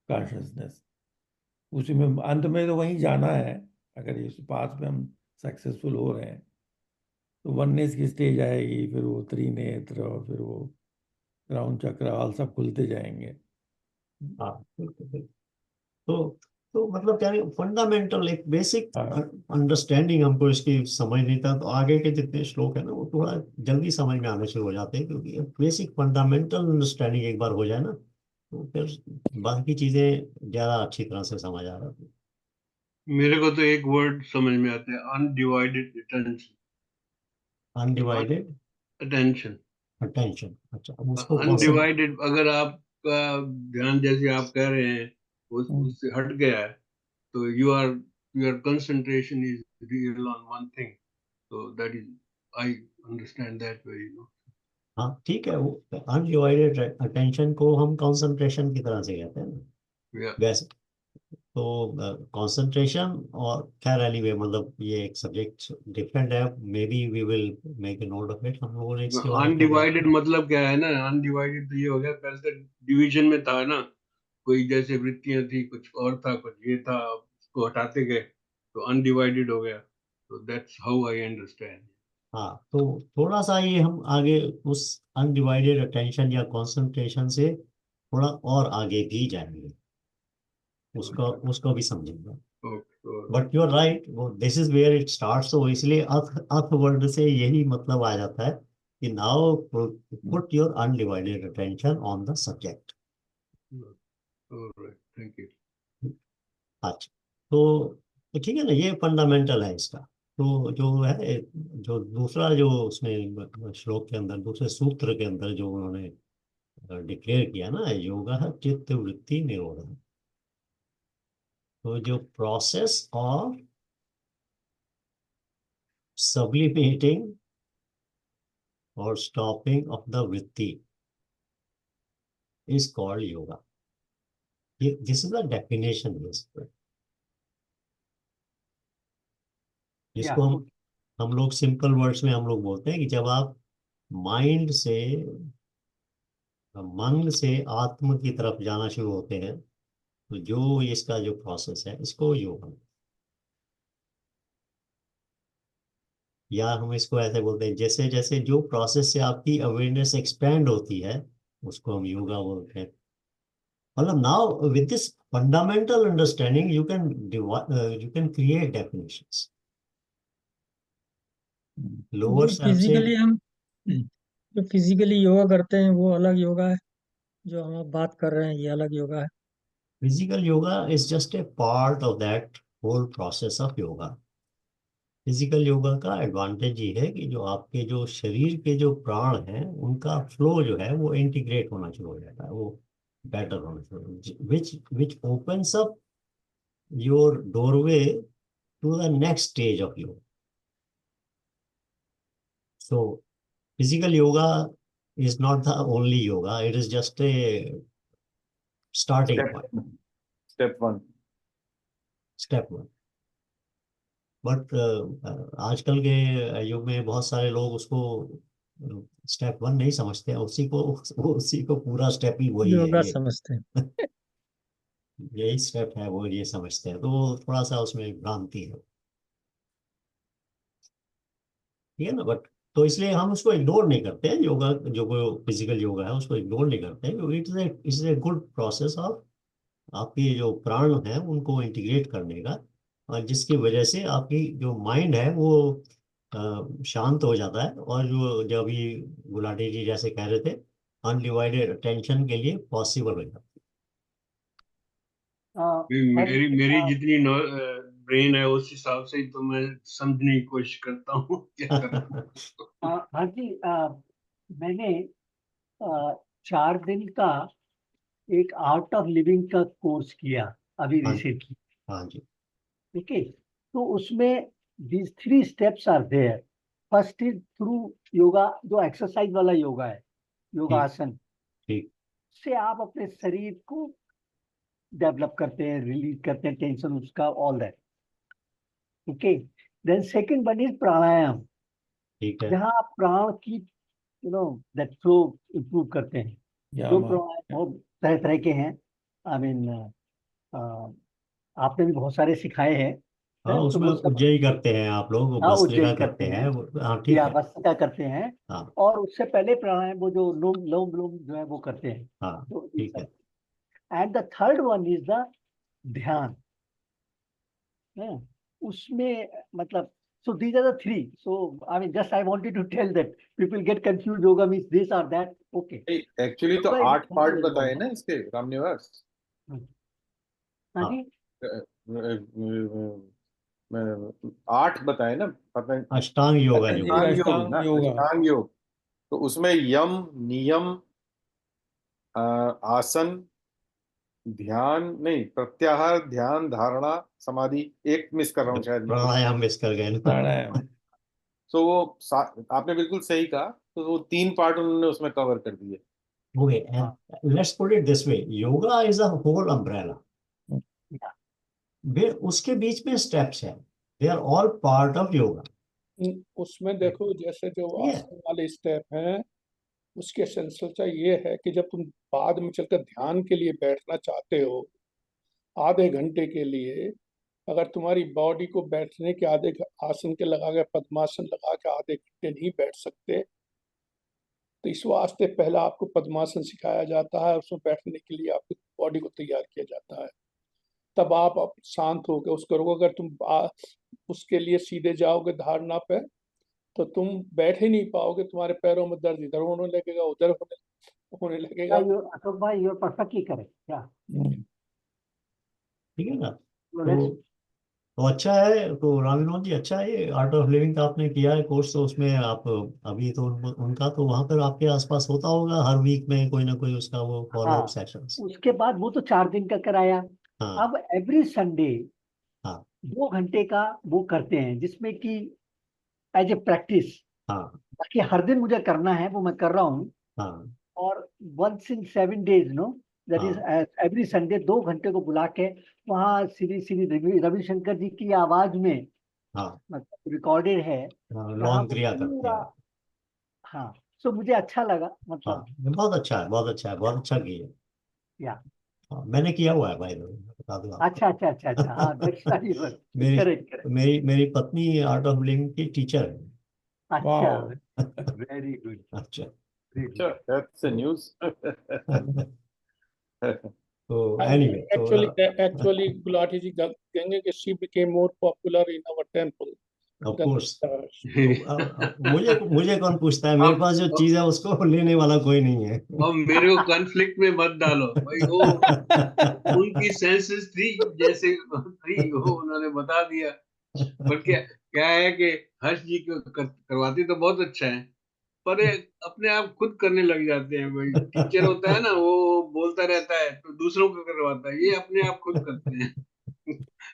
consciousness. उसी में अंत में तो वहीं जाना है, अगर इस पाथ में हम सक्सेसफुल हो रहे हैं तो वननेस की स्टेज आएगी, फिर वो त्रिनेत्र और फिर वो राउंड चक्र ऑल सब खुलते जाएंगे। हाँ बिल्कुल बिल्कुल। तो मतलब क्या फंडामेंटल एक बेसिक हाँ। अंडरस्टैंडिंग हमको इसकी समझ नहीं था, तो आगे के जितने श्लोक है ना वो थोड़ा जल्दी समझ में आने शुरू हो जाते हैं, क्योंकि बेसिक फंडामेंटल अंडरस्टैंडिंग एक बार हो जाए ना तो फिर बाकी चीजें ज्यादा अच्छी तरह से समझ आ रहा है। मेरे को तो एक वर्ड समझ में आता है, undivided attention. Undivided attention, attention, अच्छा अब उसको कौन सा? अनडिवाइडेड, अगर आपका ध्यान जैसे आप कह रहे हैं उससे हट गया है, तो your concentration is real on one thing, so that is, I understand that very well. हाँ ठीक है, वो अनडिवाइडेड अटेंशन को हम कंसंट्रेशन की तरह से कहते हैं ना Yeah. वैसे। तो कंसंट्रेशन और खैर एनीवे मतलब ये एक सब्जेक्ट डिफरेंट है, maybe we will make a note of it, हम लोगों ने इसके बारे में अनडिवाइडेड मतलब क्या है ना, अनडिवाइडेड तो ये हो गया, पहले तो डिवीजन में था ना, कोई जैसे वृत्तियां थी, कुछ और था, कुछ ये था, उसको हटाते गए तो अनडिवाइडेड हो गया, तो दैट्स हाउ आई अंडरस्टैंड। हाँ तो थोड़ा सा ये हम आगे उस अनडिवाइडेड अटेंशन या कंसंट्रेशन से थोड़ा और आगे भी जाएंगे, उसको उसको भी समझेंगे। बट यू आर राइट, वो this is where it starts, तो इसलिए अर्थ वर्ड से यही मतलब आ जाता है कि now put your undivided attention on the subject. Thank you. अच्छा तो ठीक है ना, ये फंडामेंटल है इसका। तो जो है जो दूसरा जो उसमें श्लोक के अंदर दूसरे सूत्र के अंदर जो उन्होंने डिक्लेयर किया ना, योगा है चित्त वृत्ति निरोध, तो जो प्रोसेस ऑफ सब्लिमेटिंग और स्टॉपिंग ऑफ द वृत्ति इज कॉल्ड योगा। ये दिस इज द डेफिनेशन, जिसको हम लोग सिंपल वर्ड्स में हम लोग बोलते हैं कि जब आप माइंड से मन से आत्म की तरफ जाना शुरू होते हैं, तो जो इसका जो प्रोसेस है इसको योग, या हम इसको ऐसे बोलते हैं जैसे जैसे जो प्रोसेस से आपकी अवेयरनेस एक्सपेंड होती है उसको हम योगा बोलते हैं। मतलब now with this fundamental understanding you can create definitions lower self से। जो फिजिकली योगा करते हैं वो अलग योगा है, जो हम अब बात कर रहे हैं ये अलग योगा है। Physical yoga is just a part of that whole process of yoga. Physical yoga का एडवांटेज ये है कि जो आपके जो शरीर के जो प्राण हैं उनका फ्लो जो है वो इंटीग्रेट होना शुरू हो जाता है, वो बेटर होना शुरू, which opens up your doorway to the next stage of yoga. So physical yoga is not the only yoga, it is just a starting point, step one. But आजकल के युग में बहुत सारे लोग उसको स्टेप वन नहीं समझते हैं, उसी को पूरा स्टेप ही वही है योगा ये समझते हैं। यही स्टेप है वो ये समझते हैं, तो वो थोड़ा सा उसमें भ्रांति है, ठीक है ना। बट तो इसलिए हम उसको इग्नोर नहीं करते हैं, योगा जो फिजिकल योगा है उसको इग्नोर नहीं करते हैं, क्योंकि it is a good process of आपके जो प्राण है उनको इंटीग्रेट करने का, और जिसकी वजह से आपकी जो माइंड है वो शांत हो जाता है, और जो जो अभी गुलाटी जी जैसे कह रहे थे अनडिवाइडेड अटेंशन के लिए पॉसिबल हो जाता मेरी जितनी ब्रेन है उस हिसाब से तो मैं समझने की कोशिश करता हूँ क्या करूँ। हाँ जी, मैंने 4 दिन का एक आर्ट ऑफ लिविंग का कोर्स किया अभी हाँ रिसेंटली, हाँ जी, ठीक है। तो उसमें these 3 steps are there. First is through yoga, जो एक्सरसाइज वाला योगा है, योगासन, ठीक। से आप अपने शरीर को डेवलप करते हैं, रिलीज करते हैं टेंशन उसका, all that. Okay, then second one is pranayama, ठीक है। जहाँ आप प्राण की दैट फ्लो इंप्रूव करते हैं। जो यामा प्राणायाम बहुत तरह तरह के हैं, आई मीन आपने भी बहुत सारे सिखाए हैं, हाँ, तो उसमें वो सब उज्जयी करते हैं आप लोग, हाँ भस्त्रिका उज्जैन करते करते हैं हैं, हाँ ठीक या है। भस्त्रिका करते हैं, हाँ और उससे पहले प्राणायाम वो जो लोम लोम जो है वो करते हैं। हाँ तो ठीक है। And the third one is the ध्यान। हाँ, उसमें मतलब so these are the 3. So I mean just I wanted to tell that people get confused, yoga means this or that. Okay, actually तो yoga is 8 पार्ट very बताए important. ना इसके रामनिवास। हाँ हाँ। जी, 8 बताए ना, पता नहीं, अष्टांग योगा जो पतंजलि का अष्टांग योग ना, अष्टांग योगा। अष्टांग योग। तो उसमें यम, नियम, आसन, ध्यान नहीं, प्रत्याहार, ध्यान, धारणा, समाधि, एक मिस कर रहा हूँ शायद मैं। प्राणायाम मिस कर गए ना। प्राणायाम। तो वो आपने बिल्कुल सही कहा, तो वो 3 पार्ट उन्होंने उसमें कवर कर दिए। Okay, and let's put it this way, yoga is a whole umbrella where उसके बीच में steps हैं, they are all part of yoga. उसमें देखो जैसे जो Yeah. आसन वाले स्टेप हैं, उसकी एसेंशियलता ये है कि जब तुम बाद में चलकर ध्यान के लिए बैठना चाहते हो आधे घंटे के लिए, अगर तुम्हारी बॉडी को बैठने के आधे आसन के लगा के, पद्मासन लगा के आधे घंटे नहीं बैठ सकते, तो इस वास्ते पहला आपको पद्मासन सिखाया जाता है, उसमें बैठने के लिए आपकी बॉडी को तैयार किया जाता है। तब आप शांत होकर उसको करोगे। अगर तुम उसके लिए सीधे जाओगे धारणा पे, तो तुम बैठ ही नहीं पाओगे, तुम्हारे पैरों में दर्द इधर होने लगेगा, उधर होने लगेगा। अशोक भाई, you're perfectly correct. Yeah. ठीक है ना। So let's तो अच्छा है, तो रामविनोद जी अच्छा है, ये आर्ट ऑफ लिविंग का आपने किया है कोर्स, तो उसमें आप अभी तो उनका तो वहां पर आपके आसपास होता होगा हर वीक में कोई ना कोई उसका वो फॉलो अप हाँ, सेशंस। उसके बाद वो तो 4 दिन का कराया। हाँ अब एवरी संडे हाँ 2 घंटे का वो करते हैं, जिसमें कि एज ए प्रैक्टिस। हाँ बाकी हर दिन मुझे करना है, वो मैं कर रहा हूँ। हाँ और once in 7 days, that is every Sunday 2 घंटे को बुला के वहाँ श्री श्री रविशंकर जी की आवाज में, हाँ मतलब रिकॉर्डेड है, जहाँ लॉन्ग वो क्रिया करते पूरा। हैं। हाँ, सो मुझे अच्छा लगा, हाँ मतलब बहुत अच्छा है, बहुत अच्छा है, बहुत अच्छा किया। या हाँ, मैंने किया हुआ है भाई, बता दूं आपको। अच्छा अच्छा अच्छा अच्छा, हाँ that's right, मेरी करेक्ट करेक्ट, मेरी पत्नी आर्ट ऑफ लिविंग की टीचर है। अच्छा, वाओ। वेरी गुड, अच्छा वेरी अच्छा, गुड। That's the news. तो एनीवे तो Actually, Gulati ji कहेंगे कि she became more popular in our temple of than course others. मुझे कौन पूछता है, मेरे पास जो चीज है उसको लेने वाला कोई नहीं है। अब मेरे को कॉन्फ्लिक्ट में मत डालो भाई, वो उनकी सेंसेस थी जैसे थी, वो उन्होंने बता दिया। पर क्या क्या है कि हर्ष जी को करवाती तो बहुत अच्छा है, पर ये अपने आप खुद करने लग जाते हैं। भाई टीचर होता है ना, वो बोलता रहता है तो दूसरों को करवाता है, ये अपने आप खुद करते हैं।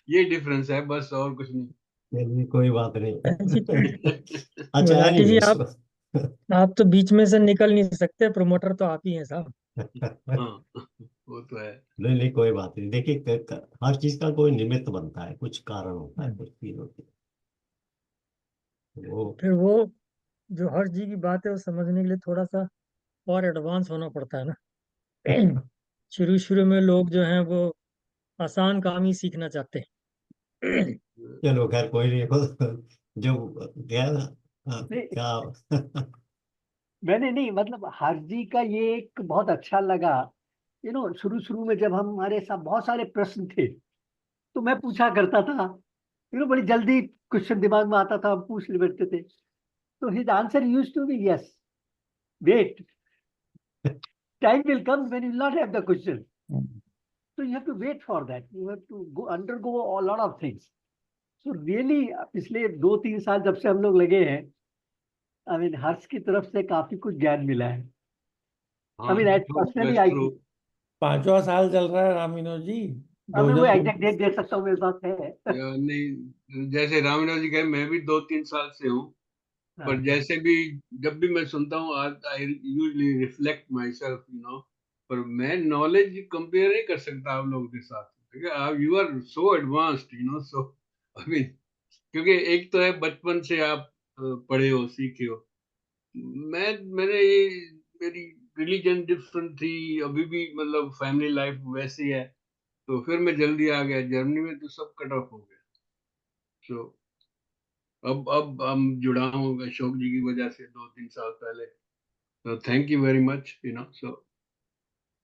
ये डिफरेंस है बस, और कुछ नहीं। चलिए कोई बात नहीं। अच्छा गुलाटी जी, एनीवेज आप तो बीच में से निकल नहीं सकते, प्रमोटर तो आप ही हैं साहब। हाँ, वो तो है। नहीं नहीं कोई बात नहीं, देखिए हर चीज का कोई निमित्त बनता है, कुछ कारण होता है, कुछ चीज होती है वो। फिर वो जो हर्ष जी की बात है वो समझने के लिए थोड़ा सा और एडवांस होना पड़ता है ना। शुरू शुरू में लोग जो हैं वो आसान काम ही सीखना चाहते हैं। चलो खैर कोई नहीं, जो क्या नहीं, क्या मैंने नहीं, मतलब हर जी का ये एक बहुत अच्छा लगा। शुरू शुरू में जब हमारे साथ बहुत सारे प्रश्न थे, तो मैं पूछा करता था, बड़ी जल्दी क्वेश्चन दिमाग में आता था, हम पूछ ले बैठते थे, तो his answer used to be yes, wait, time will come when you will not have the question, so you have to wait for that, you have to undergo a lot of things. So really पिछले 2-3 साल जब से हम लोग लगे हैं, I mean हर्ष की तरफ से काफी कुछ ज्ञान मिला है। हाँ, I mean, true, personally, that's I true. 5वां साल चल रहा है रामविनोद जी। अब मैं वो 2000 एग्जैक्ट डेट दे सकता हूँ, मेरे पास है। या नहीं, जैसे रामनाथ जी कहे, मैं भी 2-3 साल से हूँ, पर जैसे भी जब भी मैं सुनता हूँ, I usually reflect my self, पर मैं नॉलेज कंपेयर नहीं कर सकता आप लोगों के साथ, ठीक है? आप you are so advanced, so I mean, क्योंकि एक तो है बचपन से आप पढ़े हो, सीखे हो। मैंने ये, मेरी रिलीजन डिफरेंट थी, अभी भी मतलब फैमिली लाइफ वैसी है, तो फिर मैं जल्दी आ गया जर्मनी में, तो सब कट ऑफ हो गया। तो अब हम जुड़ा हूँ अशोक जी की वजह से 2-3 साल पहले, तो थैंक यू वेरी मच, सो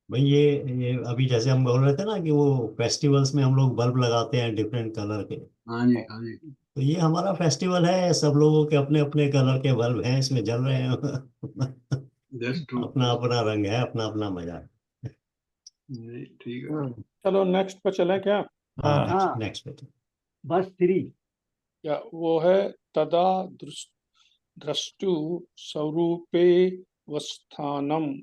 भाई ये अभी जैसे हम बोल रहे थे ना कि वो फेस्टिवल्स में हम लोग बल्ब लगाते हैं डिफरेंट कलर के, हाँ जी, हाँ जी, तो ये हमारा फेस्टिवल है, सब लोगों के अपने अपने कलर के बल्ब हैं, इसमें जल रहे हैं। दैट्स ट्रू, अपना अपना रंग है, अपना अपना मजा है। ठीक है। चलो नेक्स्ट पे चलें क्या? हाँ, हाँ नेक्स्ट हाँ, नेक्स्ट पे। बस 3। या वो है तदा द्रष्टु स्वरूपे वस्थानम,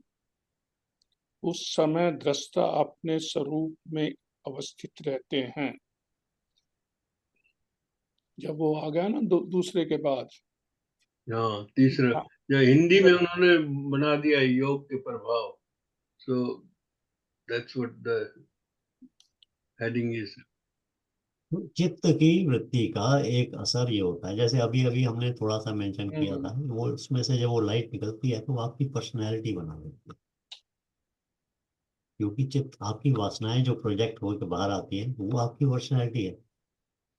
उस समय दृष्टा अपने स्वरूप में अवस्थित रहते हैं। जब वो आ गया ना दूसरे के बाद। हाँ, तीसरा, हाँ, जो हिंदी में उन्होंने बना दिया योग के प्रभाव, so that's what the heading is. तो चित्त की वृत्ति का एक असर ये होता है, जैसे अभी अभी हमने थोड़ा सा मेंशन किया था, वो उसमें से जब वो लाइट निकलती है तो वो आपकी पर्सनैलिटी बना देती है, क्योंकि चित्त आपकी वासनाएं जो प्रोजेक्ट होकर बाहर आती है वो आपकी पर्सनैलिटी है।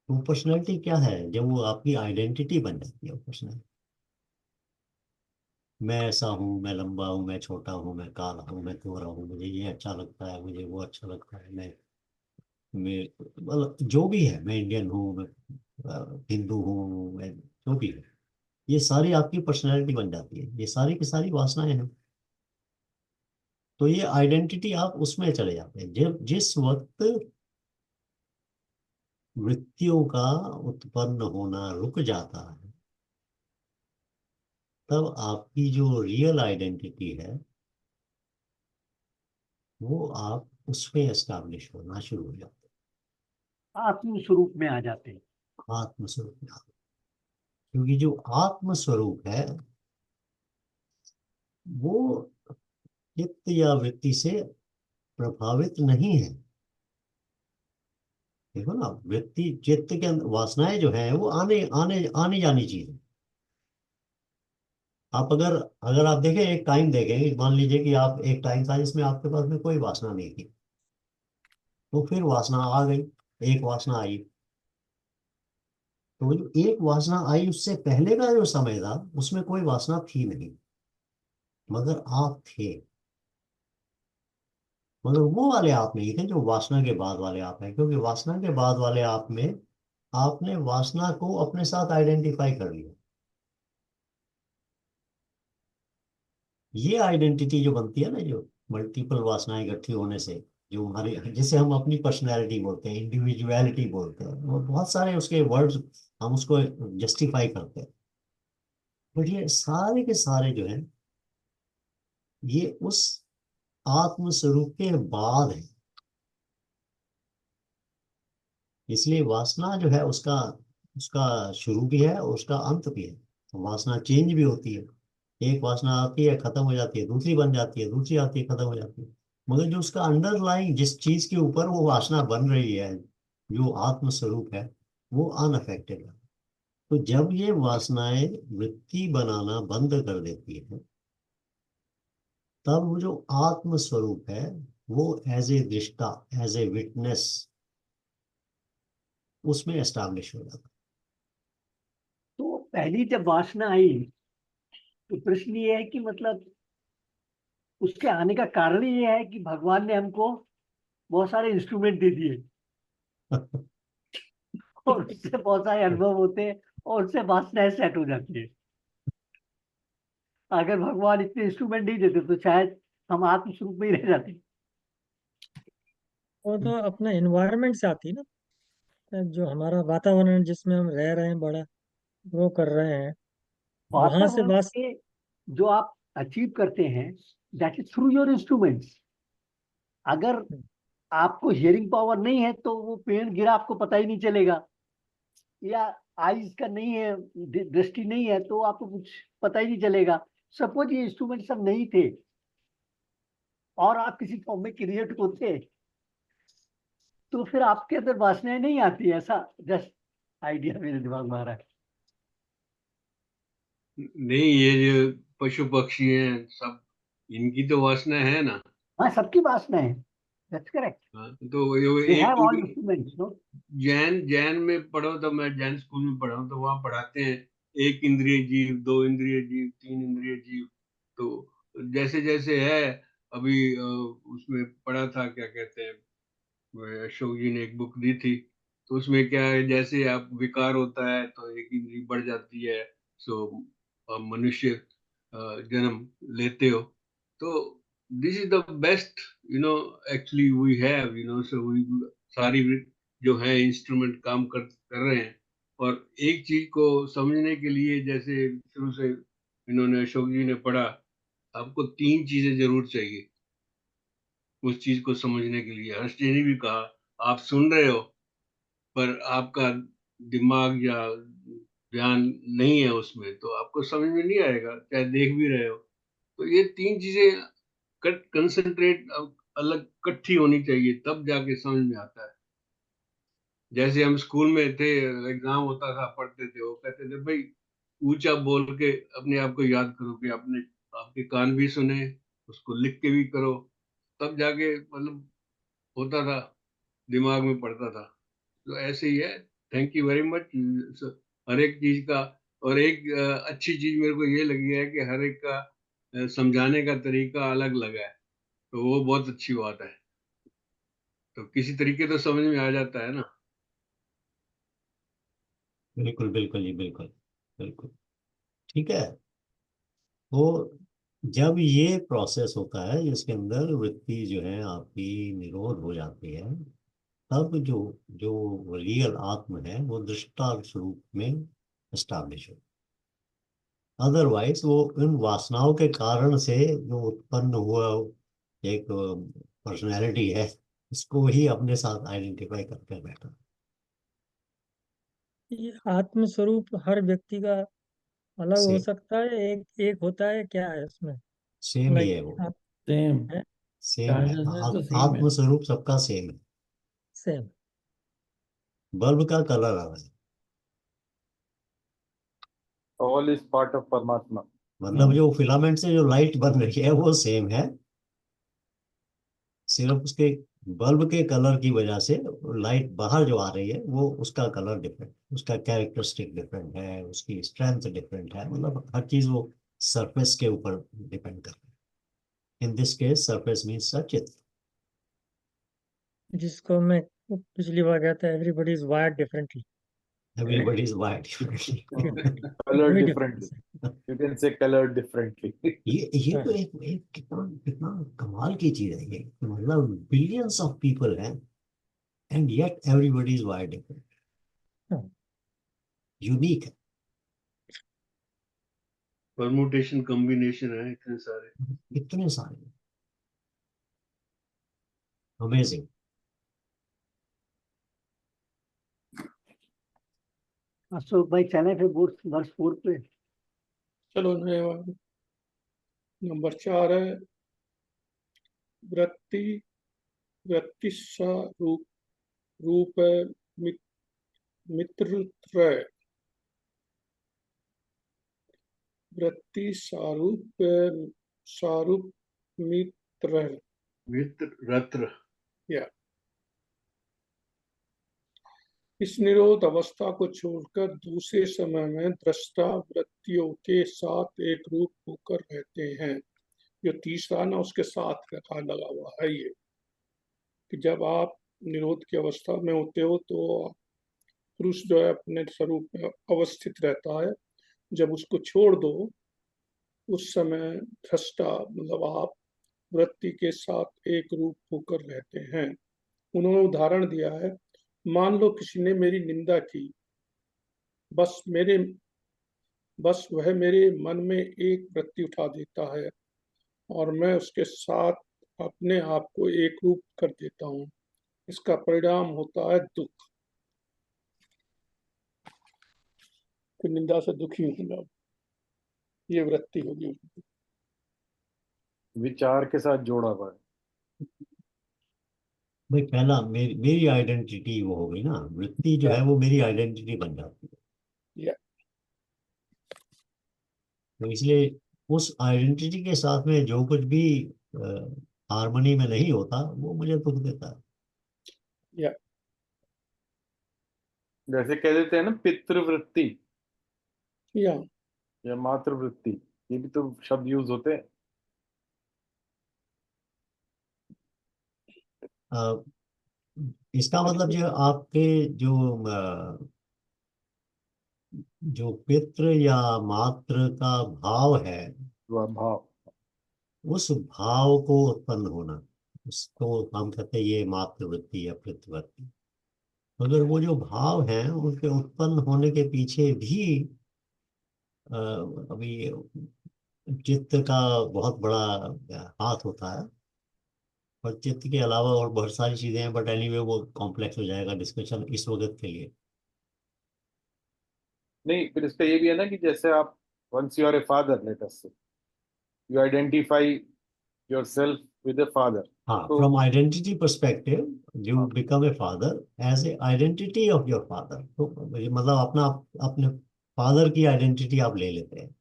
वो पर्सनैलिटी क्या है? जब वो आपकी आइडेंटिटी बन जाती है वो पर्सनैलिटी, मैं ऐसा हूँ, मैं लंबा हूँ, मैं छोटा हूँ, मैं काला हूँ, मैं गोरा हूँ, मुझे ये अच्छा लगता है, मुझे वो अच्छा लगता है, मैं मतलब जो भी है, मैं इंडियन हूँ, मैं हिंदू हूँ, मैं जो भी है, ये सारी आपकी पर्सनैलिटी बन जाती है, ये सारी की सारी वासनाएं हैं। तो ये आइडेंटिटी आप उसमें चले जाते हैं। जब जिस वक्त वृत्तियों का उत्पन्न होना रुक जाता है, तब आपकी जो रियल आइडेंटिटी है वो आप उसमें एस्टैब्लिश होना शुरू हो जाते आत्म स्वरूप में आ जाते हैं। हैं, आत्मस्वरूप में आते हैं। क्योंकि जो आत्मस्वरूप है वो चित्त या वृत्ति से प्रभावित नहीं है। देखो ना, वृत्ति चित्त के अंदर वासनाएं जो है वो आने आने आने जानी चीज है। आप अगर अगर आप देखें, एक टाइम देखें, मान लीजिए कि आप एक टाइम था जिसमें आपके पास में कोई वासना नहीं थी, तो फिर वासना आ गई, एक वासना आई, तो वो जो एक वासना आई उससे पहले का जो समय था उसमें कोई वासना थी नहीं, मगर आप थे। मगर वो वाले आप नहीं थे जो वासना के बाद वाले आप हैं, क्योंकि वासना के बाद वाले आप में आपने वासना को अपने साथ आइडेंटिफाई कर लिया। ये आइडेंटिटी जो बनती है ना, जो मल्टीपल वासनाएं इकट्ठी होने से, जो हमारे, जिसे हम अपनी पर्सनैलिटी बोलते हैं, इंडिविजुअलिटी बोलते हैं, वो बहुत सारे उसके वर्ड्स हम उसको जस्टिफाई करते हैं, बट ये सारे के सारे जो है ये उस आत्म स्वरूप के बाद है। इसलिए वासना जो है उसका उसका शुरू भी है और उसका अंत भी है। तो वासना चेंज भी होती है, एक वासना आती है खत्म हो जाती है, दूसरी बन जाती है, दूसरी आती है खत्म हो जाती है, मगर जो उसका अंडरलाइंग जिस चीज के ऊपर वो वासना बन रही है, जो आत्म स्वरूप है, वो अनअफेक्टेड है। तो जब ये वासनाएं वृत्ति बनाना बंद कर देती है, तब वो जो आत्म स्वरूप है वो एज ए दृष्टा, एज ए विटनेस उसमें एस्टैब्लिश हो जाता तो पहली जब वासना आई, तो प्रश्न ये है कि मतलब उसके आने का कारण ये है कि भगवान ने हमको बहुत सारे इंस्ट्रूमेंट दे दिए है। और उससे बहुत सारे अनुभव होते हैं और उससे वासनाएं सेट हो जाती है। अगर भगवान इतने इंस्ट्रूमेंट नहीं देते तो शायद हम आत्म स्वरूप में ही रह जाते। वो तो अपना एनवायरनमेंट से आती है ना, जो हमारा वातावरण जिसमें हम रह रहे हैं, बड़ा वो कर रहे हैं, वहां से वातावरण बस। के जो आप अचीव करते हैं, that is through your instruments. अगर आपको हियरिंग पावर नहीं है तो वो पेन गिरा आपको पता ही नहीं चलेगा, या आईज का नहीं है, दृष्टि नहीं है तो आपको कुछ पता ही नहीं चलेगा। सपोज ये इंस्ट्रूमेंट सब नहीं थे और आप किसी फॉर्म में क्रिएट होते, तो फिर आपके अंदर वासनाएं नहीं आती। ऐसा जस्ट आइडिया मेरे दिमाग में आ रहा है। नहीं, ये जो पशु पक्षी हैं सब, इनकी तो वासना है ना। हाँ, सबकी वासना है, दैट्स करेक्ट, हाँ, तो ये दे एक have all instruments, no. Jain Jain में पढ़ो, तो मैं जैन स्कूल में पढ़ा हूँ, तो वहाँ पढ़ाते हैं एक इंद्रिय जीव, दो इंद्रिय जीव, तीन इंद्रिय जीव। तो जैसे जैसे है, अभी उसमें पढ़ा था, क्या कहते हैं, वो अशोक जी ने एक बुक दी थी, तो उसमें क्या है, जैसे आप विकार होता है तो एक इंद्री बढ़ जाती है, सो मनुष्य जन्म लेते हो। तो this is the best, actually we have, so we sorry जो है इंस्ट्रूमेंट काम कर रहे हैं। और एक चीज को समझने के लिए, जैसे शुरू से इन्होंने, अशोक जी ने पढ़ा, आपको तीन चीजें जरूर चाहिए उस चीज को समझने के लिए। हर्ष जी ने भी कहा, आप सुन रहे हो पर आपका दिमाग या ध्यान नहीं है उसमें, तो आपको समझ में नहीं आएगा, चाहे देख भी रहे हो। तो ये तीन चीजें कंसंट्रेट अलग इकट्ठी होनी चाहिए, तब जाके समझ में आता है। जैसे हम स्कूल में थे, एग्जाम होता था, पढ़ते थे, वो कहते थे भाई ऊंचा बोल के अपने आप को याद करो, कि आपने आपके कान भी सुने, उसको लिख के भी करो, तब जाके मतलब होता था, दिमाग में पड़ता था। तो ऐसे ही है। Thank you very much. हर एक चीज का, और एक अच्छी चीज मेरे को ये लगी है कि हर एक का समझाने का तरीका अलग लगा है, तो वो बहुत अच्छी बात है। तो किसी तरीके तो समझ में आ जाता है ना। बिल्कुल बिल्कुल जी, बिल्कुल बिल्कुल। ठीक है। तो जब ये प्रोसेस होता है जिसके अंदर वृत्ति जो है आपकी निरोध हो जाती है, तब जो जो रियल आत्म है वो दृष्टा स्वरूप में एस्टैब्लिश हो। अदरवाइज वो इन वासनाओं के कारण से जो उत्पन्न हुआ एक पर्सनैलिटी है, इसको ही अपने साथ आइडेंटिफाई करके बैठा। ये आत्म स्वरूप हर व्यक्ति का अलग हो से सकता है, एक एक होता है, क्या है उसमें? सेम ही लाइक है वो, आप सेम है सेम है। कॉन्शियसनेस तो सेम है। आत्म स्वरूप सबका सेम है। सेम। बल्ब का कलर अलग है, ऑल इज पार्ट ऑफ परमात्मा। मतलब जो फिलामेंट से जो लाइट बन रही है वो सेम है, सिर्फ उसके बल्ब के कलर की वजह से लाइट बाहर जो आ रही है वो उसका कलर डिफरेंट, उसका कैरेक्टरिस्टिक डिफरेंट है, उसकी स्ट्रेंथ डिफरेंट है, मतलब हर चीज वो सरफेस के ऊपर डिपेंड करती है। In this case surface means सचित। जिसको मैं पिछली बार कहता है, everybody is wired differently. Everybody is wired. Colour वही डिफरेंटली, डिफरेंस है। You can say colour differently. ये हाँ, तो एक कितना कितना कमाल की चीज है ये, मतलब बिलियंस ऑफ पीपल हैं and yet everybody is white different, हाँ। यूनिक है। परमुटेशन कॉम्बिनेशन है इतने सारे। इतने सारे, अमेजिंग। अशोक भाई चले फिर वर्ष 4 पे। चलो नंबर 4 है वृत्ति। वृत्ति रूप रूप है मित्रत्रय। वृत्ति सारूप मित्र। मित्र रत्र। या इस निरोध अवस्था को छोड़कर दूसरे समय में दृष्टा वृत्तियों के साथ एक रूप होकर रहते हैं। जो तीसरा ना उसके साथ रखा लगा हुआ है ये, कि जब आप निरोध की अवस्था में होते हो तो पुरुष जो है अपने स्वरूप में अवस्थित रहता है। जब उसको छोड़ दो उस समय दृष्टा मतलब आप वृत्ति के साथ एक रूप होकर रहते हैं। उन्होंने उदाहरण दिया है, मान लो किसी ने मेरी निंदा की, बस वह मेरे मन में एक वृत्ति उठा देता है और मैं उसके साथ अपने आप को एक रूप कर देता हूँ। इसका परिणाम होता है दुख, कि निंदा से दुखी होना, ये वृत्ति होगी। विचार के साथ जोड़ा हुआ है। भाई पहला मेरी आइडेंटिटी वो हो गई ना, वृत्ति जो है वो मेरी आइडेंटिटी बन जाती है। या तो इसलिए उस आइडेंटिटी के साथ में जो कुछ भी हार्मनी में नहीं होता वो मुझे दुख देता है। या जैसे कह देते हैं ना पितृवृत्ति या या मातृवृत्ति, ये भी तो शब्द यूज होते हैं। अ, इसका मतलब जो आपके जो पितृ या मातृ का भाव है, भाव। उस भाव को उत्पन्न होना, उसको हम कहते हैं ये मातृवृत्ति या पितृवृत्ति। मगर वो जो भाव हैं उनके उत्पन्न होने के पीछे भी अभी चित्त का बहुत बड़ा हाथ होता है। और चित्त के अलावा और बहुत सारी चीजें हैं, बट एनीवे वो कॉम्प्लेक्स हो जाएगा डिस्कशन इस वक्त के लिए। नहीं, फिर इसका ये भी है ना कि जैसे आप once you are a father, let us say you identify yourself with a father. हाँ, तो फ्रॉम आइडेंटिटी परस्पेक्टिव यू हाँ, become a father as a identity of your father. तो मतलब अपने फादर की आइडेंटिटी आप ले लेते हैं।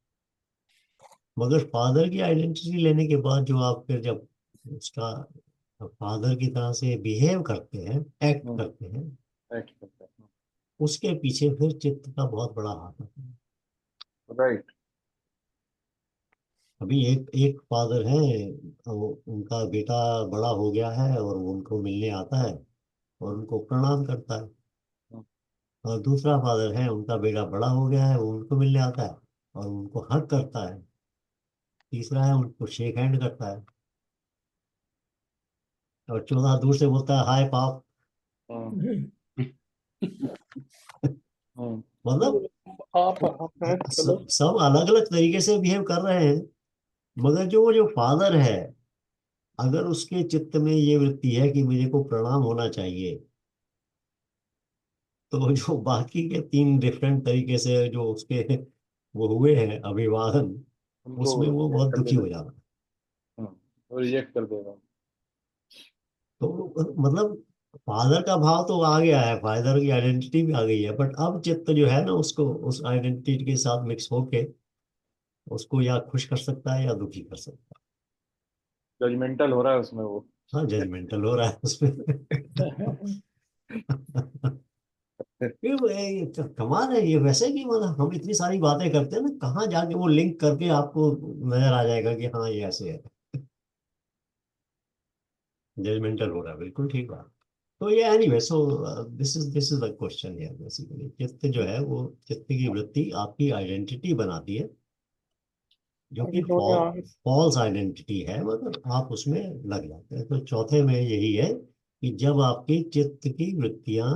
मगर फादर की आइडेंटिटी लेने के बाद जो आप फिर जब उसका फादर की तरह से बिहेव करते हैं, एक्ट करते हैं, एक्ट करता है। उसके पीछे फिर चित्त का बहुत बड़ा हाथ होता है। राइट। अभी एक एक फादर है, उनका बेटा बड़ा हो गया है और वो उनको मिलने आता है और उनको प्रणाम करता है। और दूसरा फादर है, उनका बेटा बड़ा हो गया है, वो उनको मिलने आता है और उनको हक करता है। तीसरा है, उनको शेक हैंड करता है। और चौथा दूर से बोलता है हाय पाप। मतलब आप हैं, चलो सब अलग अलग तरीके से बिहेव कर रहे हैं। मगर जो वो जो फादर है, अगर उसके चित्त में ये वृत्ति है कि मुझे को प्रणाम होना चाहिए, तो जो बाकी के तीन डिफरेंट तरीके से जो उसके वो हुए हैं अभिवादन, उनको उसमें वो बहुत कर दुखी देगा। हो जाता है। वो रिजेक्ट कर देगा। तो मतलब फादर का भाव तो आ गया है, फादर की आइडेंटिटी भी आ गई है, बट अब चित्त जो है ना उसको उस आइडेंटिटी के साथ मिक्स होके उसको या खुश कर सकता है या दुखी कर सकता जजमेंटल हो रहा है उसमें वो। है। हाँ, जजमेंटल हो रहा है उसमें। कमाल है ये वैसे कि मतलब हम इतनी सारी बातें करते हैं ना, कहाँ जाके वो लिंक करके आपको नजर आ जाएगा कि हाँ ये ऐसे है। जजमेंटल हो रहा है, बिल्कुल ठीक बात। तो ये anyway, so this is the question है बेसिकली। चित्त जो है वो चित्त की वृत्ति आपकी आइडेंटिटी बनाती है, जो कि अभी इन्होंने फॉल्स आइडेंटिटी है, मगर आप उसमें लग जाते हैं। तो चौथे में यही है कि जब आपकी चित्त की वृत्तियां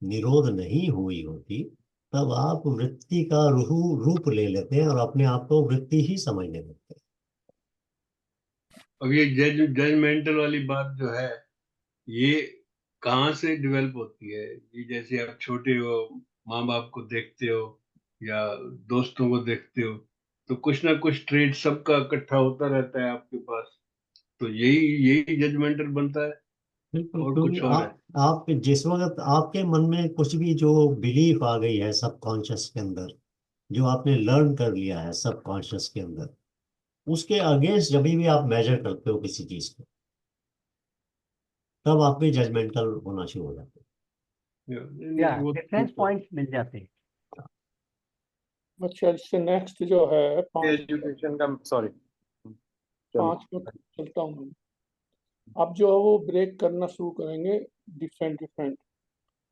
निरोध नहीं हुई होती, तब आप वृत्ति का रूप ले लेते हैं और अपने आप को वृत्ति ही समझने लगते हैं। अब ये जजमेंटल वाली बात जो है, ये कहाँ से डेवलप होती है? ये जैसे आप छोटे हो, माँ बाप को देखते हो या दोस्तों को देखते हो, तो कुछ ना कुछ ट्रेड सबका इकट्ठा होता रहता है आपके पास, तो यही यही जजमेंटल बनता है बिल्कुल, और क्योंकि कुछ और है? आप जिस वक्त आपके मन में कुछ भी जो बिलीफ आ गई है सबकॉन्शियस के अंदर, जो आपने लर्न कर लिया है सबकॉन्शियस के अंदर, उसके अगेंस्ट जब भी आप मेजर करते हो किसी चीज को, तब आप भी जजमेंटल होना शुरू हो जाते या वो रेफरेंस पॉइंट्स मिल जाते हैं। अच्छा, इससे नेक्स्ट जो है एजुकेशन का, सॉरी, चलो। 5 में चलता हूँ मैं। अब जो है वो ब्रेक करना शुरू करेंगे डिफरेंट डिफरेंट।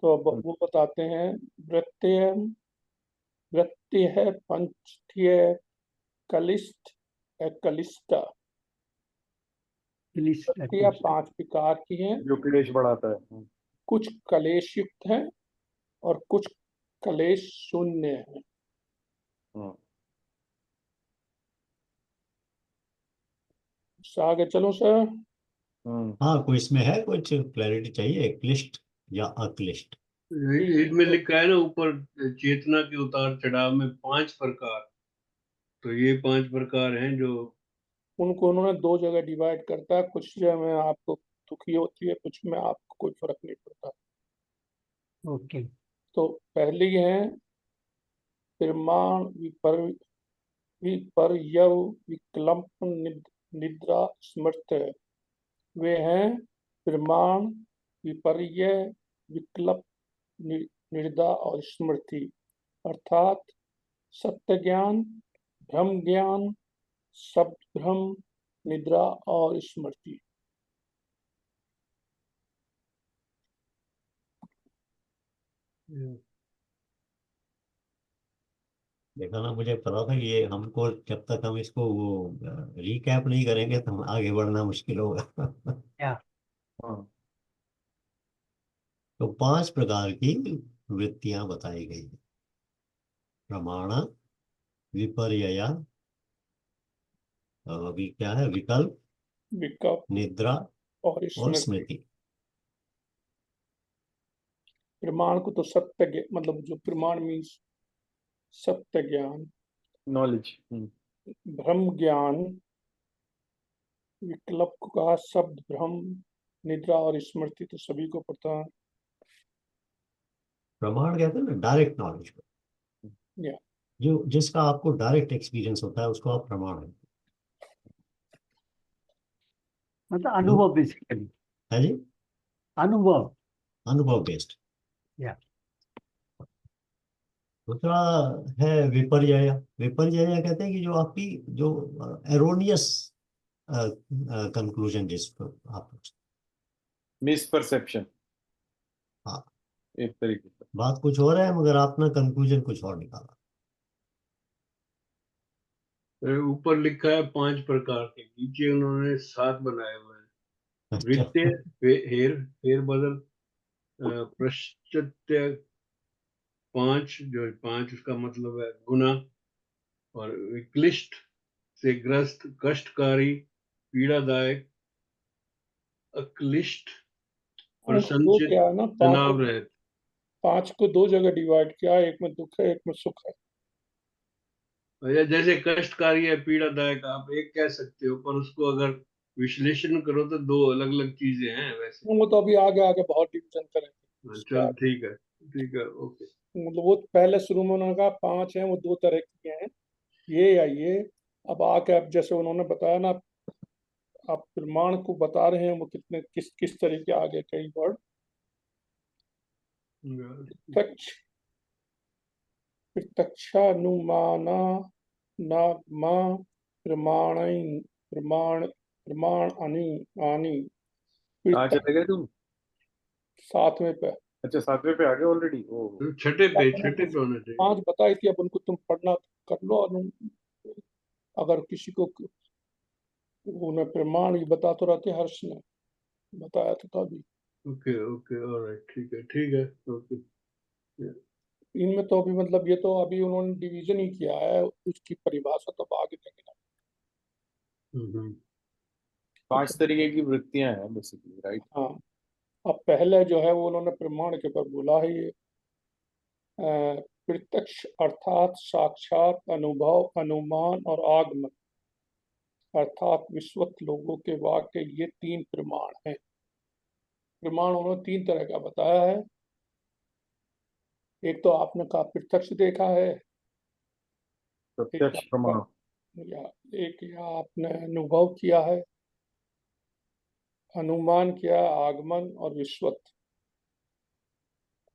तो अब वो बताते हैं वृत्तीय, वृत्ति है पंचीय, कलिष्ठ है, कलिष्ठा। वृत्तियां 5 प्रकार की हैं। जो क्लेश बढ़ाता है। कुछ कलेश युक्त हैं और कुछ कलेश शून्य हैं। आगे चलो सर। हाँ, कोई इसमें है कुछ क्लैरिटी चाहिए, क्लिष्ट या अक्लिष्ट? इसमें लिखा है ना ऊपर, चेतना के उतार चढ़ाव में 5 प्रकार। तो ये 5 प्रकार हैं जो उनको उन्होंने 2 जगह डिवाइड करता है, कुछ जो में आपको दुखी होती है, कुछ में आपको कोई फर्क नहीं पड़ता। ओके। तो पहली है प्रमाण विपर्यय विकल्प निद्रा स्मृति। वे हैं प्रमाण विपर्यय विकल्प निद्रा और स्मृति, अर्थात सत्य ज्ञान, भ्रम ज्ञान, शब्द भ्रम, निद्रा और स्मृति। देखा ना, मुझे पता था कि ये हमको, जब तक हम इसको वो रिकैप नहीं करेंगे तो हम आगे बढ़ना मुश्किल होगा। या हाँ, तो 5 प्रकार की वृत्तियां बताई गई हैं। प्रमाण, विपर्यय, अभी क्या है, विकल्प, विकल्प निद्रा और और स्मृति। स्मृति। प्रमाण को तो सत्य मतलब जो प्रमाण मीन्स सत्य ज्ञान, नॉलेज। भ्रम ज्ञान, विकल्प को कहा शब्द भ्रम, निद्रा और स्मृति तो सभी को पता है। प्रमाण कहते हैं ना डायरेक्ट नॉलेज को, या जो जिसका आपको डायरेक्ट एक्सपीरियंस होता है उसको आप प्रमाण है। मतलब अनुभव बेसिकली, है जी, अनुभव। अनुभव बेस्ड। या दूसरा है विपर्यय। विपर्यय कहते हैं कि जो आपकी जो एरोनियस कंक्लूजन जिसको आप, मिसपरसेप्शन हाँ, एक तरीके से। बात कुछ और है मगर आपने कंक्लूजन कुछ और निकाला। ऊपर लिखा है 5 प्रकार के, नीचे उन्होंने 7 बनाए हुए हैं। अच्छा, वृत्य, हेर हेर बदल, प्रश्चत्य 5, जो 5 उसका मतलब है गुना, और विक्लिष्ट से ग्रस्त, कष्टकारी, पीड़ादायक, अक्लिष्ट, वो प्रसन्नचित, क्या है ना, तनाव रहित। 5 को 2 जगह डिवाइड किया, एक में दुख है, एक में सुख है। या जैसे कष्टकारी है, पीड़ादायक आप एक कह सकते हो, पर उसको अगर विश्लेषण करो तो 2 अलग अलग चीजें हैं वैसे। वो तो अभी आगे आगे बहुत डिवीजन करेंगे उसके चलो आगे। ठीक है, ओके। मतलब वो पहले शुरू में उन्होंने कहा 5 हैं, वो 2 तरह के हैं, ये या ये। अब आके अब जैसे उन्होंने बताया ना, आप प्रमाण को बता रहे हैं वो कितने किस किस तरीके आगे कई वर्ड। प्रत्यक्ष, प्रत्यक्षानुमाना नागमा प्रमाण प्रमाण प्रमाण अनि आनी। कहाँ चले गए तुम? 7वें पे। अच्छा, 7वें पे आ गए ऑलरेडी। ओ, छठे पे होना चाहिए। 5 बताई थी, अब उनको तुम पढ़ना कर लो, और अगर किसी को उन्हें प्रमाण ही बता तो रहते, हर्ष ने बताया था अभी। ओके ऑलराइट, ठीक है, ओके। इनमें तो अभी मतलब ये तो अभी उन्होंने डिवीजन ही किया है, उसकी परिभाषा तो आगे देंगे ना। हम्म। 5 तरीके की वृत्तियां हैं बेसिकली, राइट? हाँ, अब पहले जो है वो उन्होंने प्रमाण के ऊपर बोला है, ये प्रत्यक्ष अर्थात साक्षात अनुभव, अनुमान और आगमन, अर्थात विश्वत लोगों के वाक्य, ये 3 प्रमाण हैं। प्रमाण उन्होंने 3 तरह का बताया है। एक तो आपने कहा प्रत्यक्ष देखा है, एक प्रत्यक्ष आपका प्रमाण। या एक या आपने अनुभव किया है, अनुमान किया, आगमन और विश्वत।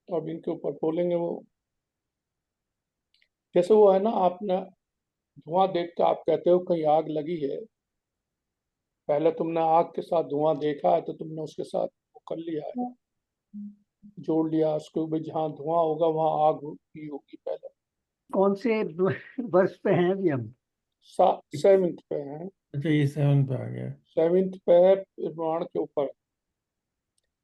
तो अब इनके ऊपर बोलेंगे वो। जैसे वो है ना, आपने धुआं देख के आप कहते हो कहीं आग लगी है, पहले तुमने आग के साथ धुआं देखा है तो तुमने उसके साथ वो कर लिया है, जोड़ लिया उसको भी, जहाँ धुआं होगा वहां आग ही होगी पहले। कौन से वर्ष पे हैं अभी हम? 7th पे है। अच्छा, ये 7 पे आ गया। 7th पे है प्रमाण के ऊपर।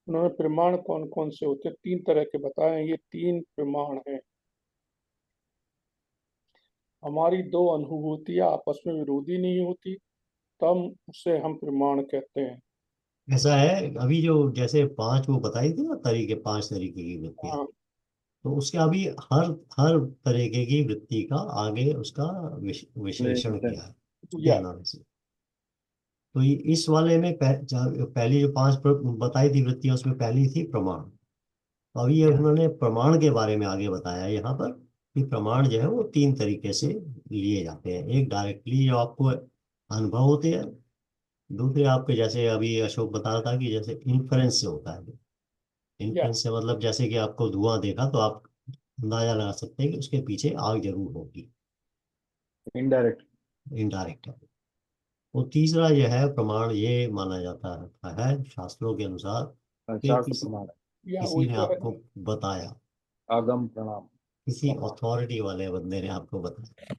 उन्होंने प्रमाण कौन कौन से होते हैं, 3 तरह के बताए, ये 3 प्रमाण हैं। हमारी 2 अनुभूतियां आपस में विरोधी नहीं होती, तब उसे हम प्रमाण कहते हैं। ऐसा है अभी जो जैसे 5 वो बताई थी ना तरीके, 5 तरीके की वृत्तियां, हाँ तो उसके अभी हर हर तरीके की वृत्ति का आगे उसका विश्लेषण किया है, उसके या एनालिसिस। तो इस वाले में पहली जो 5 बताई थी वृत्तियां, उसमें पहली थी प्रमाण। तो अभी ये उन्होंने प्रमाण के बारे में आगे बताया यहाँ पर कि प्रमाण जो है वो 3 तरीके से लिए जाते हैं। एक डायरेक्टली जो आपको अनुभव होते हैं, दूसरे आपके जैसे अभी अशोक बता रहा था कि जैसे इन्फ्रेंस से होता है। या इन्फ्रेंस से मतलब जैसे कि आपको धुआं देखा तो आप अंदाजा लगा सकते हैं कि उसके पीछे आग जरूर होगी, इनडायरेक्ट। इनडायरेक्ट है। और तीसरा जो है प्रमाण, ये माना जाता है शास्त्रों के अनुसार कि शास्त्र किसी प्रमाण या किसी वही ने तो है आपको ना। बताया, आगम प्रणाम किसी प्रमाण। अथॉरिटी वाले बंदे ने आपको बताया।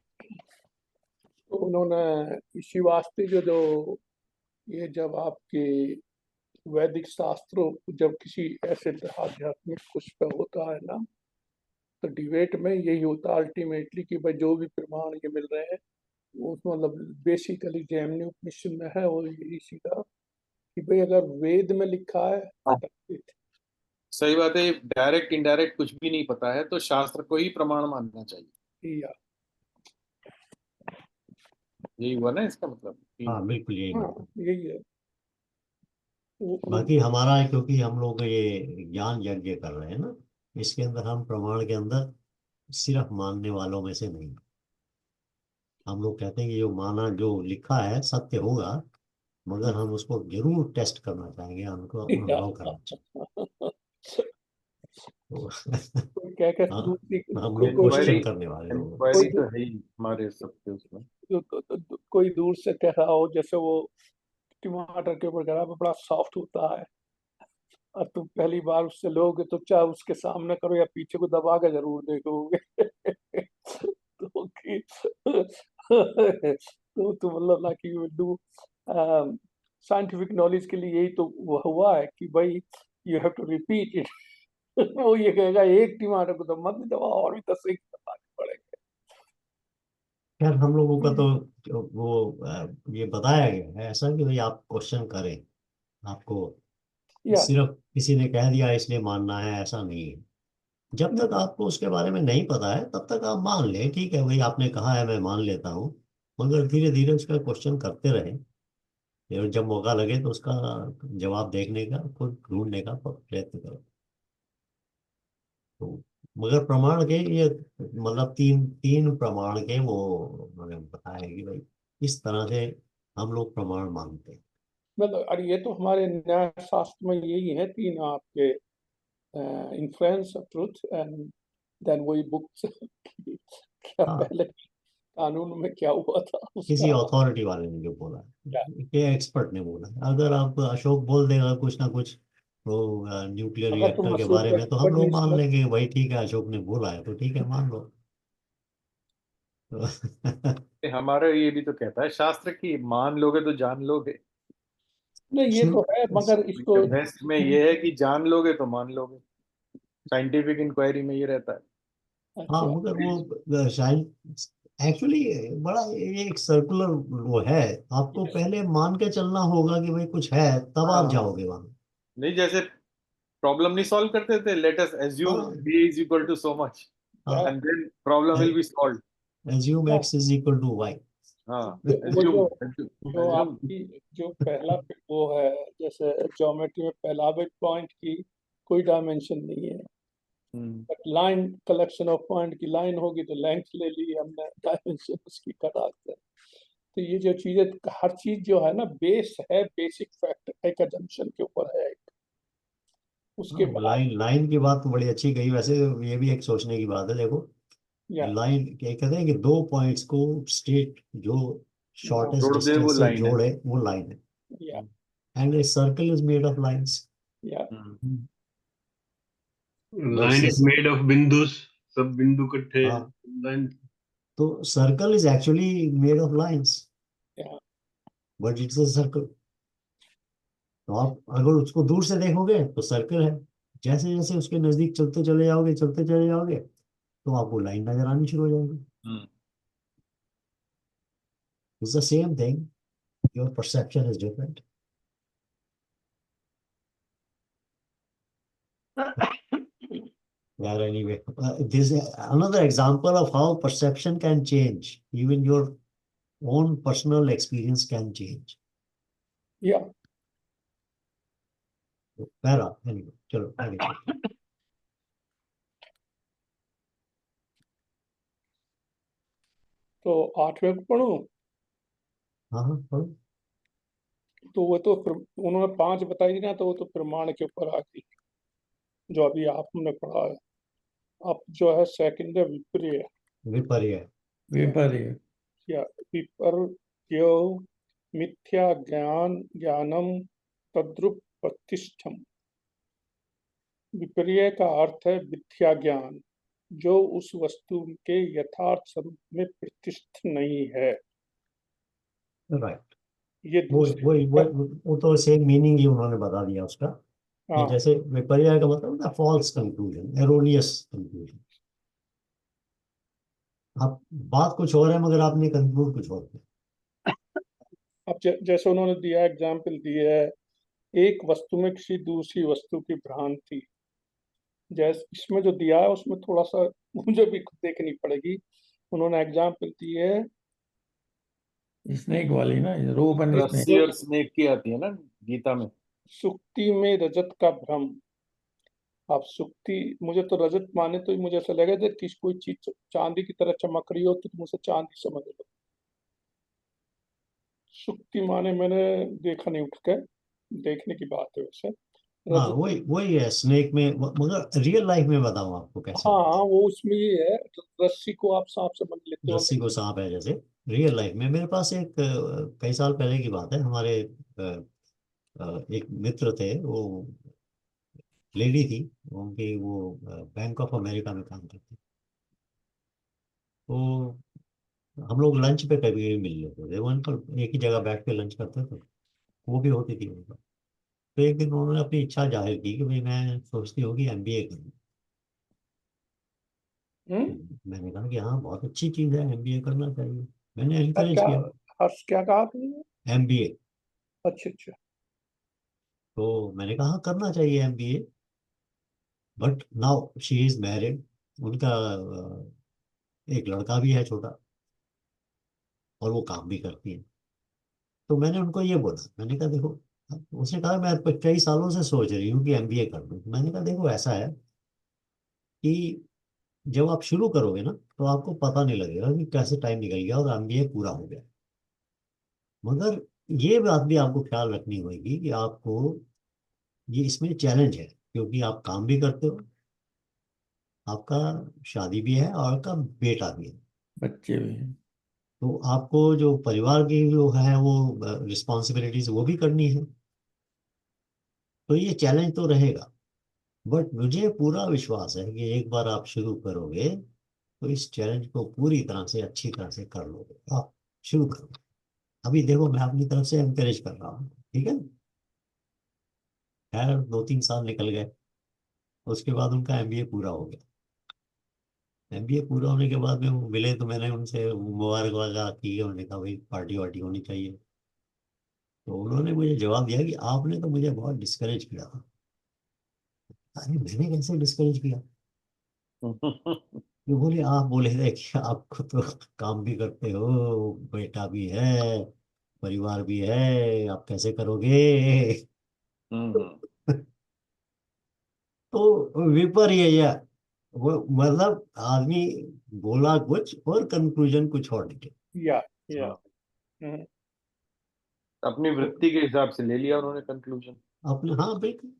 तो उन्होंने इसी वास्ते जो जो ये जब आपके वैदिक शास्त्रों, जब किसी ऐसे आध्यात्मिक कुछ पे होता है ना, तो डिबेट में यही होता है अल्टीमेटली कि भाई जो भी प्रमाण ये मिल रहे हैं वो मतलब बेसिकली जैमिनी उपनिषद में है वो यही सीधा कि भाई अगर वेद में लिखा है हाँ, तब सही बात है। डायरेक्ट इनडायरेक्ट कुछ भी नहीं पता है तो शास्त्र को ही प्रमाण मानना चाहिए। या यही हुआ ना इसका मतलब कि हाँ बिल्कुल यही हाँ मतलब। यही है। वो बाकी हमारा है, क्योंकि हम लोग ये ज्ञान यज्ञ कर रहे हैं ना, इसके अंदर हम प्रमाण के अंदर सिर्फ मानने वालों में से नहीं। हम लोग कहते हैं कि जो माना, जो लिखा है सत्य होगा, मगर हम उसको जरूर टेस्ट करना चाहेंगे, हमको या अनुभव करना चाहिए। तो कोई कह के हाँ, दूसरी हम कोई लोग कोई इंक्वायरी, क्वेश्चन करने वाले लोग हैं। कोई इंक्वायरी तो है ही हमारे सबके उसमें। कोई दूर से कह रहा हो जैसे वो टमाटर के वगैरह में बड़ा सॉफ्ट होता है और तुम पहली बार उससे लोगे तो चाहे उसके सामने करो या पीछे को दबा के जरूर देखोगे। तो कि तो मतलब ना कि डू साइंटिफिक नॉलेज के लिए यही तो वो हुआ है कि भाई you have to repeat it. वो ये कहेगा एक टमाटर को तो मत दबाओ और भी 10 एक दबाने पड़ेंगे। यार हम लोगों का तो वो ये बताया गया है ऐसा कि भाई आप क्वेश्चन करें, आपको या सिर्फ किसी ने कह दिया इसलिए मानना है ऐसा नहीं है। जब तक आपको उसके बारे में नहीं पता है तब तक आप मान लें, ठीक है भाई आपने कहा है मैं मान लेता हूँ, मगर धीरे धीरे उसका क्वेश्चन करते रहें। और जब मौका लगे तो उसका जवाब देखने का, खुद ढूंढने का प्रयत्न करो। तो मगर प्रमाण के ये मतलब तीन तीन प्रमाण के वो उन्होंने बताया है कि भाई इस तरह से हम लोग प्रमाण मानते हैं। मतलब अरे ये तो हमारे न्याय शास्त्र में यही है तीन आपके इन्फ्लुएंस ट्रुथ एंड देन वही बुक्स। क्या हाँ, पहले कानून में क्या हुआ था किसी उसका। अथॉरिटी वाले ने जो बोला क्या है, के एक्सपर्ट ने बोला है। अगर आप अशोक बोल देगा कुछ ना कुछ वो न्यूक्लियर अगर तुम रिएक्टर के अशोक बारे को में, तो हम एक्सपर्ट लोग नहीं मान समझ। लेंगे भाई ठीक है अशोक ने बोला है तो ठीक है मान लो। हमारा ये भी तो कहता है शास्त्र की मान लोगे तो जान लोगे। नहीं ये शुरू तो है मगर इसको वेस्ट में ये है कि जान लोगे तो मान लोगे। साइंटिफिक इंक्वायरी में ये रहता है। हाँ अच्छा मगर वो शायद एक्चुअली बड़ा ये एक सर्कुलर वो है। आपको पहले मान के चलना होगा कि भाई कुछ है, तब हाँ आप हाँ। जाओगे वहां। नहीं, जैसे प्रॉब्लम नहीं सॉल्व करते थे, लेट अस एज्यूम हाँ b is equal to so much हाँ, and then problem will be solve. Assume हाँ, X is equal to Y. हाँ, वो एज्यूम जो एज्यूम। आपकी जो पहला वो है जैसे ज्योमेट्री में पहला बिट पॉइंट की कोई डायमेंशन नहीं है। But line collection of point की लाइन होगी तो लेंथ ले ली हमने, डायमेंशन उसकी कटा कर। तो ये जो चीजें हर चीज जो है ना बेस है, बेसिक फैक्ट एक अजम्पशन के ऊपर है। उसके हाँ, बाद लाइन लाइन की बात तो बड़ी अच्छी कही वैसे। ये भी एक सोचने की बात है, देखो या लाइन क्या कहते हैं कि दो पॉइंट्स को स्ट्रेट जो शॉर्टेस्ट जोड़ दे वो डिस्टेंस से लाइन है। जोड़े वो लाइन है। या and a circle is made of lines. या line is versus made of बिंदुस, सब बिंदु इकट्ठे हाँ, लाइन। तो circle is actually made of lines, या बट इट्स अ सर्कल। तो आप अगर उसको दूर से देखोगे तो सर्कल है, जैसे जैसे उसके नजदीक चलते चले जाओगे तो आपको लाइन नजर आनी शुरू हो जाएगी। It's the same thing, your perception is different. Yeah, anyway, this is another example of how perception can change. Even your own personal experience can change. Yeah. Para, anyway, चलो आगे चलते हैं। तो 8वें को पढ़ूं। हाँ हाँ पढ़ो। तो वो तो उन्होंने 5 बताई थी ना, तो वो तो प्रमाण के ऊपर आ गई, जो अभी आपने पढ़ा है। अब जो है सेकंड है विपर्य, विपर्य। विपर्य। या विपर्य मिथ्या ज्ञानम तद्रुप प्रतिष्ठम। विपर्य का अर्थ है मिथ्या ज्ञान, जो उस वस्तु के यथार्थ स्वरूप में प्रतिष्ठित नहीं है। राइट। ये वो तो सेम मीनिंग ही उन्होंने बता दिया उसका। हाँ, जैसे विपर्य का मतलब है फॉल्स कंक्लूजन, एरोनियस कंक्लूजन। आप बात कुछ और है मगर आपने कंक्लूड कुछ और किया। अब जैसे उन्होंने दिया एग्जाम्पल दी है, एक वस्तु में किसी दूसरी वस्तु की भ्रांति। जैसे इसमें जो दिया है उसमें थोड़ा सा मुझे भी खुद देखनी पड़ेगी। उन्होंने एग्जाम्पल दी है स्नेक वाली ना, रोप एंड स्नेक। रस्सी और स्नेक की आती है ना गीता में। सुक्ति में रजत का भ्रम। आप सुक्ति, मुझे तो रजत माने तो मुझे ऐसा लगा कि कोई चीज चांदी की तरह चमक रही हो तो तुम उसे चांदी समझ लो। सुक्ति माने मैंने देखा नहीं, उठ के देखने की बात है वैसे। हाँ रजत, वही है स्नेक में, मगर रियल लाइफ में बताऊं आपको कैसे हाँ होता है। वो उसमें ये है, रस्सी को आप सांप समझ लेते हो। रस्सी को सांप है जैसे। रियल लाइफ में मेरे पास एक कई साल पहले की बात है, हमारे एक मित्र थे, वो लेडी थी, उनकी वो बैंक ऑफ अमेरिका में काम करती। तो हम लोग लंच पे कभी कभी मिल लेते थे, वो अंकल एक ही जगह बैठ के लंच करते थे, वो भी होती थी उनका। तो एक दिन उन्होंने अपनी इच्छा जाहिर की कि भाई मैं सोचती हूँ कि एमबीए करूँ। मैंने कहा कि हाँ बहुत अच्छी चीज़ है, एमबीए करना चाहिए। मैंने एनकरेज क्या किया। हर्ष, क्या कहा तुमने? एमबीए। अच्छा अच्छा। तो मैंने कहा हाँ, करना चाहिए MBA, but now she is married. उनका एक लड़का भी है छोटा, और वो काम भी करती है। तो मैंने उनको ये बोला, मैंने कहा देखो, उसने कहा मैं कई सालों से सोच रही हूँ कि एमबीए कर लूँ। मैंने कहा देखो ऐसा है कि जब आप शुरू करोगे ना तो आपको पता नहीं लगेगा कि कैसे टाइम निकल गया और एमबीए पूरा हो गया। मगर ये बात भी आपको ख्याल रखनी होगी कि आपको ये इसमें चैलेंज है, क्योंकि आप काम भी करते हो, आपका शादी भी है और आपका बेटा भी है। बच्चे भी हैं। तो आपको जो परिवार की जो है वो रिस्पॉन्सिबिलिटीज वो भी करनी है। तो ये चैलेंज तो रहेगा, बट मुझे पूरा विश्वास है कि एक बार आप शुरू करोगे तो इस चैलेंज को पूरी तरह से अच्छी तरह से कर लोगे। आप शुरू करो। अभी देखो मैं अपनी तरफ से एनकरेज कर रहा हूँ, ठीक है। खैर 2-3 साल निकल गए, उसके बाद उनका एमबीए पूरा हो गया। एमबीए पूरा होने के बाद में वो मिले तो मैंने उनसे मुबारक वगैरह की, उन्होंने कहा भाई पार्टी वार्टी होनी चाहिए। तो उन्होंने मुझे जवाब दिया कि आपने तो मुझे बहुत डिस्करेज किया। अरे मैंने कैसे डिस्करेज किया? वो बोले आप बोले थे कि आपको तो काम भी करते हो, बेटा भी है, परिवार भी है, आप कैसे करोगे? तो विपर्य है वो, मतलब आदमी बोला कुछ और कंक्लूजन कुछ और निकले। या हाँ, हम्म, अपनी वृत्ति के हिसाब से ले लिया उन्होंने कंक्लूजन। अपने, हाँ बिल्कुल।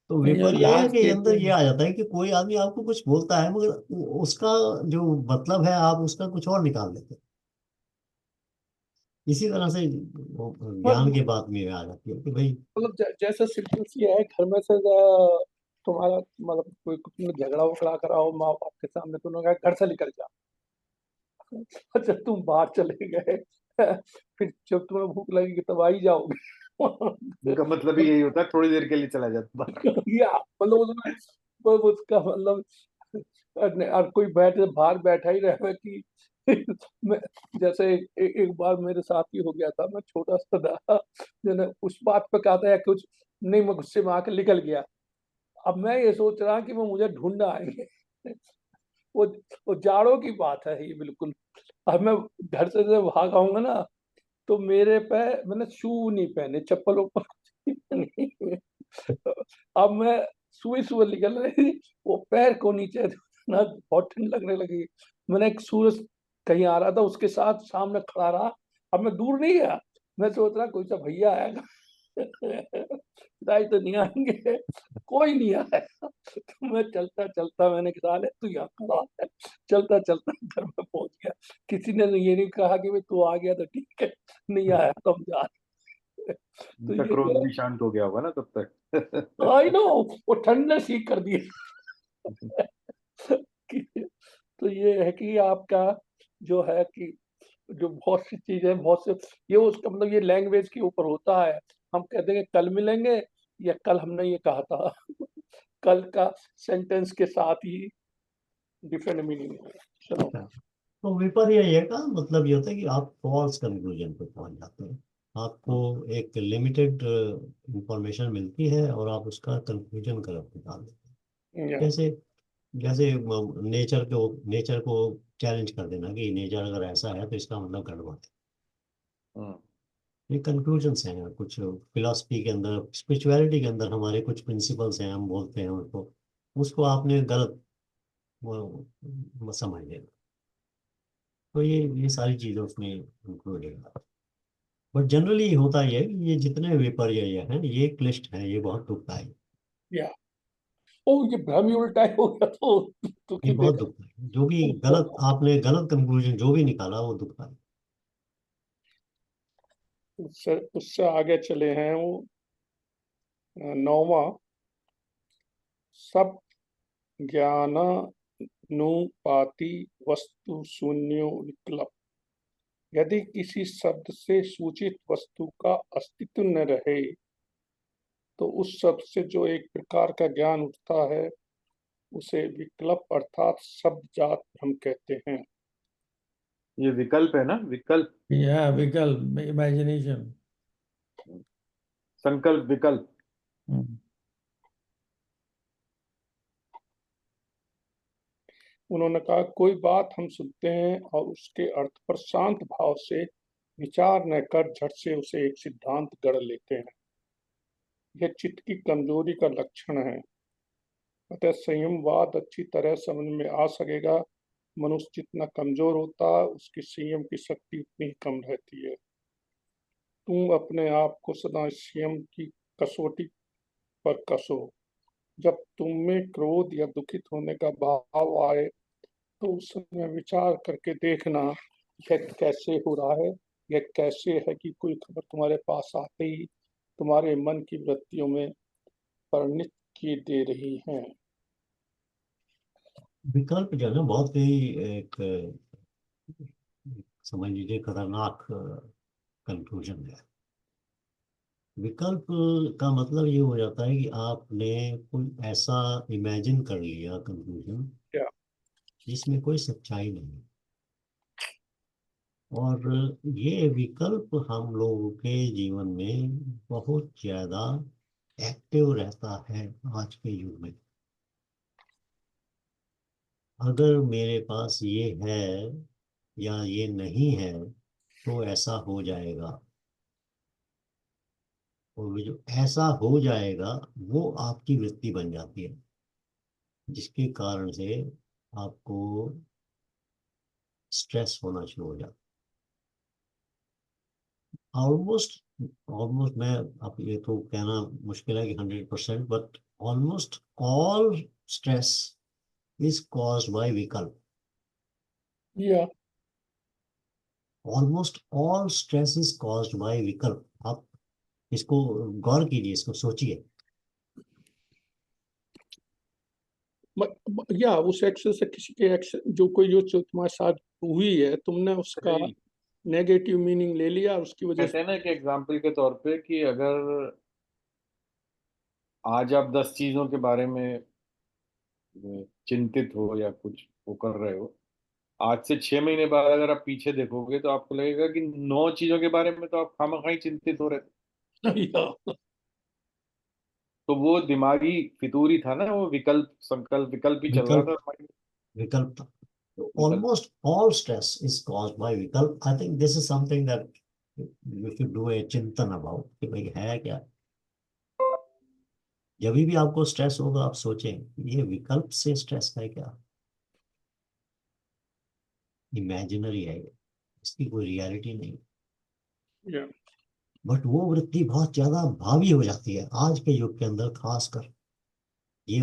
तो नहीं, जो विपर्य लास्ट के अंदर ये स्टेटमेंट, आ जाता है कि कोई आदमी आपको कुछ बोलता है मगर उसका जो मतलब है आप उसका कुछ और निकाल देते हैं। इसी तरह से वो ज्ञान मतलब की बात में आ जाती है कि भाई जैसे सिंपल सी है, घर में से तुम्हारा मतलब कोई तुमने झगड़ा वगड़ा करा हो माँ बाप के सामने, तो उन्होंने कहा घर से निकल जा। अच्छा तुम बाहर चले गए, फिर जब तुम्हें भूख लगेगी तब आई जाओगे। उनका मतलब ही यही होता है, थोड़ी देर के लिए चला जाता बाहर। या मतलब उसका मतलब, और कोई बैठे बाहर बैठा ही रहे कि मैं, जैसे एक बार मेरे साथ ही हो गया था, मैं छोटा सा था, जो ना उस बात पे कहा था या कुछ नहीं, मैं गुस्से में आके निकल गया। अब मैं ये सोच रहा कि वो मुझे ढूंढ आएंगे। वो वो जाड़ों की बात है ये बिल्कुल। अब मैं घर से जब भाग आऊंगा ना, तो मेरे पैर, मैंने शू नहीं पहने, चप्पल वप्पल नहीं पहनी। अब मैं सुबह सुबह निकल रही, वो पैर को नीचे ना, बहुत ठंड लगने लगी। मैंने एक सूरज कहीं आ रहा था, उसके साथ सामने खड़ा रहा। अब मैं दूर नहीं गया, मैं सोच रहा कोई सा भैया आएगा। दाई तो नहीं आएंगे, कोई नहीं आएगा। तो मैं चलता चलता, मैंने कहा साले तू यहाँ खड़ा है, चलता चलता घर में पहुंच गया। किसी ने ये नहीं कहा कि भाई तू आ गया तो ठीक है, नहीं आया तो हम जा रहे हैं। तो उनका ये क्रोध जो भी शांत हो गया होगा ना तब तक। आई नो, वो ठंड ने सीख कर दिया। तो ये है कि आपका जो है कि जो बहुत सी चीजें, बहुत से, ये उसका मतलब ये लैंग्वेज के ऊपर होता है। हम कहते हैं कि कल मिलेंगे, या कल हमने ये कहा था। कल का सेंटेंस के साथ ही डिफरेंट मीनिंग है। चलो। तो विपर्यय का मतलब ये होता है कि आप फॉल्स कंक्लूजन पे पहुंच जाते हैं। आपको एक लिमिटेड इंफॉर्मेशन मिलती है और आप उसका कंक्लूजन गलत निकाल देते हैं। या जैसे जैसे नेचर को चैलेंज कर देना कि नेचर अगर ऐसा है तो इसका मतलब गड़बड़ है। ये कंक्लूजन्स हैं कुछ फिलॉसफी के अंदर, स्पिरिचुअलिटी के अंदर हमारे कुछ प्रिंसिपल्स हैं, हम बोलते हैं उनको, उसको आपने गलत वो समझ लेना। तो ये सारी चीज़ें उसमें इंक्लूड है। बट जनरली होता ही है कि ये जितने विपर्यय हैं ये क्लिष्ट हैं, ये बहुत दुखदायी, या ओ, ये भ्रम ही उल्टा ही हो गया तो ये कि बहुत दुखदायी, जो भी गलत आपने गलत कंक्लूजन जो भी निकाला वो दुखदायी। उससे उससे आगे चले हैं वो 9वां, सब ज्ञानानुपाति वस्तु शून्यो विकल्प। यदि किसी शब्द से सूचित वस्तु का अस्तित्व न रहे, तो उस शब्द से जो एक प्रकार का ज्ञान उठता है, उसे विकल्प अर्थात शब्द जात हम कहते हैं। ये विकल्प है ना, विकल्प, या विकल्प, इमेजिनेशन। संकल्प विकल्प। उन्होंने कहा कोई बात हम सुनते हैं और उसके अर्थ पर शांत भाव से विचार न कर झट से उसे एक सिद्धांत गढ़ लेते हैं। यह चित्त की कमजोरी का लक्षण है। अतः संयमवाद अच्छी तरह समझ में आ सकेगा। मनुष्य जितना कमजोर होता है, उसकी संयम की शक्ति उतनी ही कम रहती है। तुम अपने आप को सदा संयम की कसौटी पर कसो। जब तुम में क्रोध या दुखित होने का भाव आए, तो उस समय विचार करके देखना, यह कैसे हो रहा है। यह कैसे है कि कोई खबर तुम्हारे पास आते ही तुम्हारे मन की वृत्तियों में परिणित किए दे रही हैं। विकल्प जो है ना बहुत ही एक समझ लीजिए खतरनाक कंक्लूजन है। विकल्प का मतलब ये हो जाता है कि आपने कोई ऐसा इमेजिन कर लिया कंक्लूजन क्या? जिसमें कोई सच्चाई नहीं है। और ये विकल्प हम लोगों के जीवन में बहुत ज्यादा एक्टिव रहता है आज के युग में। अगर मेरे पास ये है या ये नहीं है तो ऐसा हो जाएगा, और वो जो ऐसा हो जाएगा वो आपकी वृत्ति बन जाती है, जिसके कारण से आपको स्ट्रेस होना शुरू हो जाता है। ऑलमोस्ट ऑलमोस्ट मैं, अब ये तो कहना मुश्किल है कि 100%, but almost all stress is caused by विकल्प। या almost all stress is caused by विकल्प। आप इसको गौर कीजिए, इसको सोचिए। या उस एक्शन से किसी के एक्शन, जो तुम्हारे साथ हुई है, तुमने उसका नहीं, नेगेटिव मीनिंग ले लिया, उसकी वजह कहते से। हैं ना कि एग्जाम्पल के तौर पे कि अगर आज आप 10 चीजों के बारे में चिंतित हो या कुछ वो कर रहे हो, आज से 6 महीने बाद अगर आप पीछे देखोगे तो आपको लगेगा कि 9 चीजों के बारे में तो आप खामखा ही चिंतित हो रहे थे। या तो वो दिमागी फितूरी था ना, वो विकल्प संकल्प विकल्प ही चल रहा विकल्प था। विकल्प विकल्प। almost all stress is caused by विकल्प. I think this is something that you should do a चिंतन about कि भाई है क्या. जब भी आपको स्ट्रेस होगा आप सोचें ये विकल्प से स्ट्रेस है क्या, इमेजिनरी है ये, इसकी कोई रियलिटी नहीं. Yeah. बट वो वृत्ति बहुत ज्यादा भावी हो जाती है आज के युग के अंदर, खासकर ये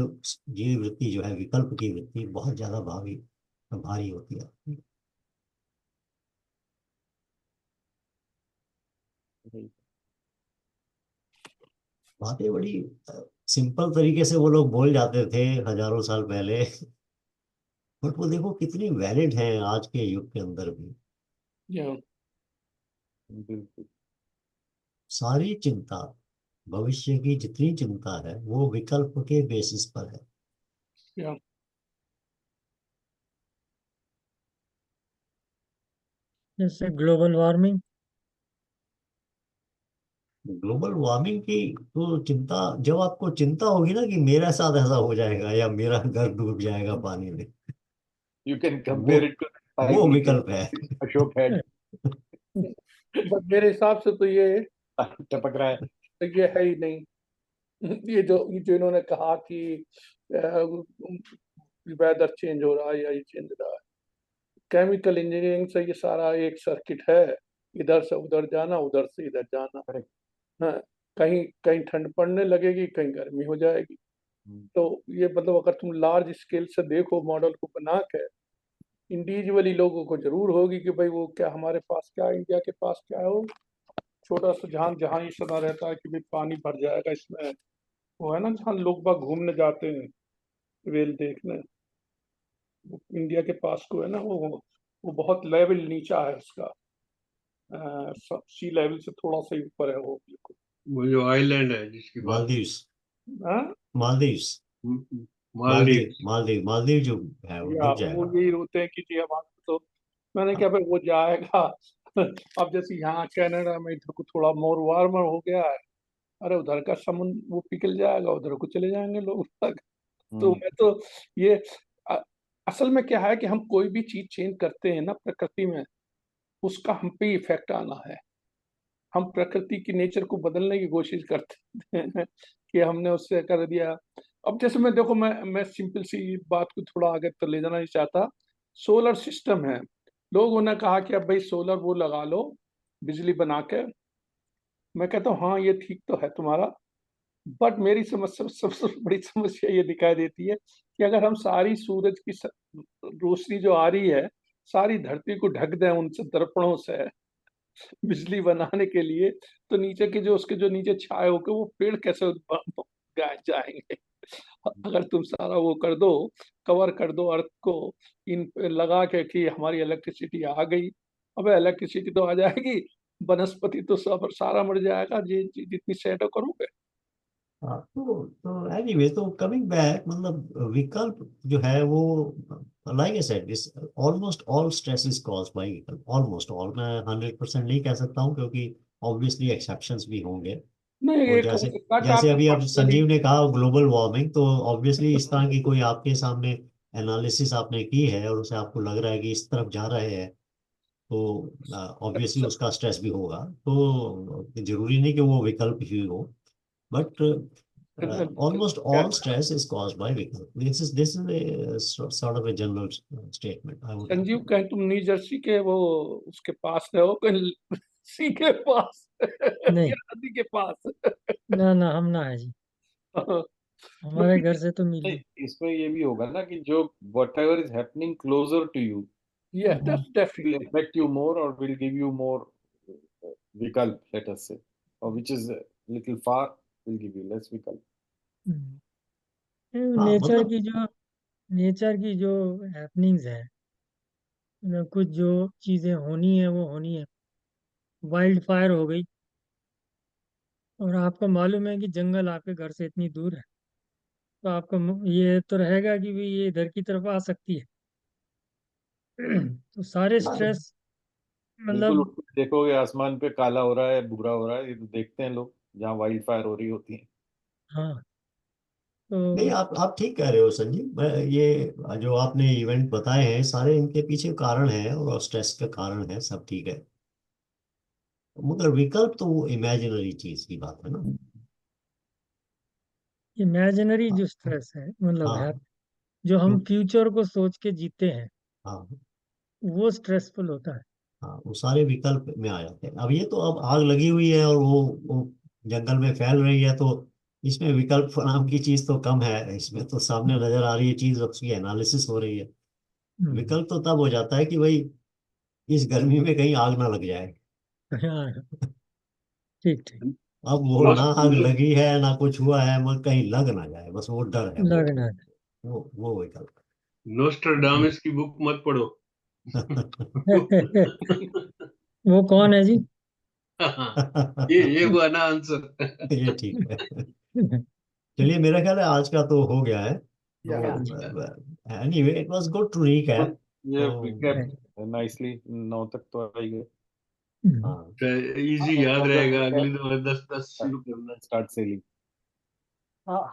ये वृत्ति जो है विकल्प की वृत्ति बहुत ज्यादा भारी होती है. बातें बड़ी सिंपल तरीके से वो लोग बोल जाते थे हजारों साल पहले, बट वो देखो कितनी वैलिड है आज के युग के अंदर भी. Yeah. बिल्कुल। सारी चिंता, भविष्य की जितनी चिंता है वो विकल्प के बेसिस पर है. Yeah. जैसे ग्लोबल वार्मिंग, ग्लोबल वार्मिंग की तो चिंता, जब आपको चिंता होगी ना कि मेरे साथ ऐसा हो जाएगा या मेरा घर डूब जाएगा पानी में, यू कैन वो कंपेयर इट टू वो विकल्प है. अशोक हेड बट मेरे हिसाब से तो ये टपक रहा है। ये है ही नहीं। ये जो इन्होंने कहा कि वेदर चेंज हो रहा है या ये चेंज हो रहा है, केमिकल इंजीनियरिंग से ये सारा एक सर्किट है, इधर से उधर जाना, उधर से इधर जाना। Correct. हाँ, कहीं कहीं ठंड पड़ने लगेगी, कहीं गर्मी हो जाएगी। तो ये मतलब अगर तुम लार्ज स्केल से देखो मॉडल को बना के, इंडिविजुअली लोगों को जरूर होगी कि भाई वो क्या हमारे पास क्या है, इंडिया के पास क्या है, वो छोटा सा जहाँ जहाँ ये सदा रहता है कि भाई पानी भर जाएगा इसमें, वो है ना जहाँ लोग बाग घूमने जाते हैं वेल देखने, वो इंडिया के पास को है ना, वो बहुत लेवल नीचा है उसका, सी लेवल से थोड़ा सा ही ऊपर है वो बिल्कुल। वो जो आइलैंड है जिसकी बात, मालदीव्स, हाँ? मालदीव्स, मालदीव, मालदीव जो है वो या डूब वो जाएगा. यही रोते हैं कि जी हमारा तो, मैंने क्या भाई वो जाएगा। अब जैसे यहाँ कनाडा में इधर को थोड़ा मोर वार्मर हो गया है, अरे उधर का समुद्र वो पिघल जाएगा, उधर को चले जाएंगे लोग। तो मैं तो ये अ- असल में क्या है कि हम कोई भी चीज चेंज करते हैं ना प्रकृति में, उसका हम पे इफेक्ट आना है। हम प्रकृति की नेचर को बदलने की कोशिश करते हैं कि हमने उससे कर दिया। अब जैसे मैं देखो, मैं सिंपल सी बात को थोड़ा आगे तो ले जाना नहीं चाहता। सोलर सिस्टम है, लोगों ने कहा कि अब भाई सोलर वो लगा लो बिजली बना के। मैं कहता हूँ हाँ ये ठीक तो है तुम्हारा, बट मेरी समस्या, सबसे बड़ी समस्या ये दिखाई देती है कि अगर हम सारी सूरज की रोशनी जो आ रही है, सारी धरती को ढक दें उनसे दर्पणों से बिजली बनाने के लिए, तो नीचे के जो उसके जो नीचे छाए होकर वो पेड़ कैसे गाय जाएंगे। अगर तुम सारा वो कर दो, कवर कर दो अर्थ को इन पे लगा के कि हमारी इलेक्ट्रिसिटी आ गई, अबे इलेक्ट्रिसिटी तो आ जाएगी, वनस्पति तो सब सारा मर जाएगा जितनी सेट करोगे। हाँ, तो एनीवे, तो कमिंग बैक, मतलब विकल्प जो है वो, like I said, this almost all stress is caused by विकल्प. ऑलमोस्ट ऑल, मैं 100% नहीं कह सकता हूँ क्योंकि ऑब्वियसली एक्सेप्शंस भी होंगे. नहीं और एक हो जैसे सकता है कि जैसे आपको अभी अब पर्सनली, संजीव ने कहा ग्लोबल वार्मिंग, तो ऑब्वियसली इस तरह की कोई आपके सामने एनालिसिस आपने की है और उसे आपको लग रहा है कि इस तरफ जा रहे हैं, तो ऑब्वियसली उसका स्ट्रेस भी होगा. तो जरूरी नहीं कि वो विकल्प ही हो, but almost all stress is caused by vickers. This is a sort of a general statement I would like Sanjeev to make. कहीं तुम न्यू जर्सी के वो उसके पास रहो, कहीं सी के पास नहीं, या नदी के पास। ना ना, हम ना है जी, हमारे घर से तो मिल नहीं, इसमें ये भी होगा ना कि जो whatever is happening closer to you Yeah, that's will definitely. affect you more or will give you more vikalp, let us say, or which is a little far will give you less vikalp. हाँ nature मतलब की जो nature की जो happenings है, कुछ जो चीजें होनी है वो होनी है. वाइल्ड फायर हो गई, और आपको मालूम है कि जंगल आपके घर से इतनी दूर है, तो आपको ये तो रहेगा कि भी ये इधर की तरफ आ सकती है. तो सारे स्ट्रेस, बिल्कुल, मतलब, उठ के देखोगे आसमान पे काला हो रहा है, भूरा हो रहा है, ये तो देखते हैं लोग जहाँ वाइल्ड फायर हो रही होती है। हाँ, नहीं, तो आप ठीक कह रहे हो संजीव। ये जो आपने इवेंट बताए हैं सारे, इनके पीछे कारण है और स्ट्रेस का कारण है, सब ठीक है, मगर विकल्प तो वो इमेजिनरी चीज की बात है ना। इमेजिनरी जो स्ट्रेस है मतलब है, हाँ जो हम क्यों- फ्यूचर को सोच के जीते हैं, हाँ वो स्ट्रेसफुल होता है। हाँ, वो सारे विकल्प में आ जाते हैं। अब ये तो अब आग लगी हुई है और वो जंगल में फैल रही है, तो इसमें विकल्प नाम की चीज तो कम है। इसमें तो सामने नजर आ रही है चीज, उसकी एनालिसिस हो रही है। हम्म, विकल्प तो तब हो जाता है कि भाई इस गर्मी में कहीं आग ना लग जाए। हाँ, ठीक ठीक। अब वो ना नोस्ट आग लगी है ना कुछ हुआ है, मगर कहीं लग ना जाए, बस वो डर है। लगना वो विकल्प नोस्ट्राडामस की बुक मत पढ़ो। वो कौन है जी? ये हुआ ना आंसर। ये ठीक है। चलिए, मेरा ख्याल है आज का तो हो गया है, या तो अच्छा, anyway it was good to Good. Recap. Yeah, we तो kept nicely. 9 तक तो आ ही गए. हाँ इजी याद रहेगा, अगली दफा 10-10 शुरू करना। Start sailing.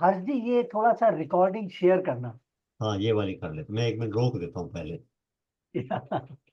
हर्ष जी ये थोड़ा सा रिकॉर्डिंग शेयर करना। हाँ, ये वाली कर लेते, मैं 1 मिनट रोक देता हूँ पहले।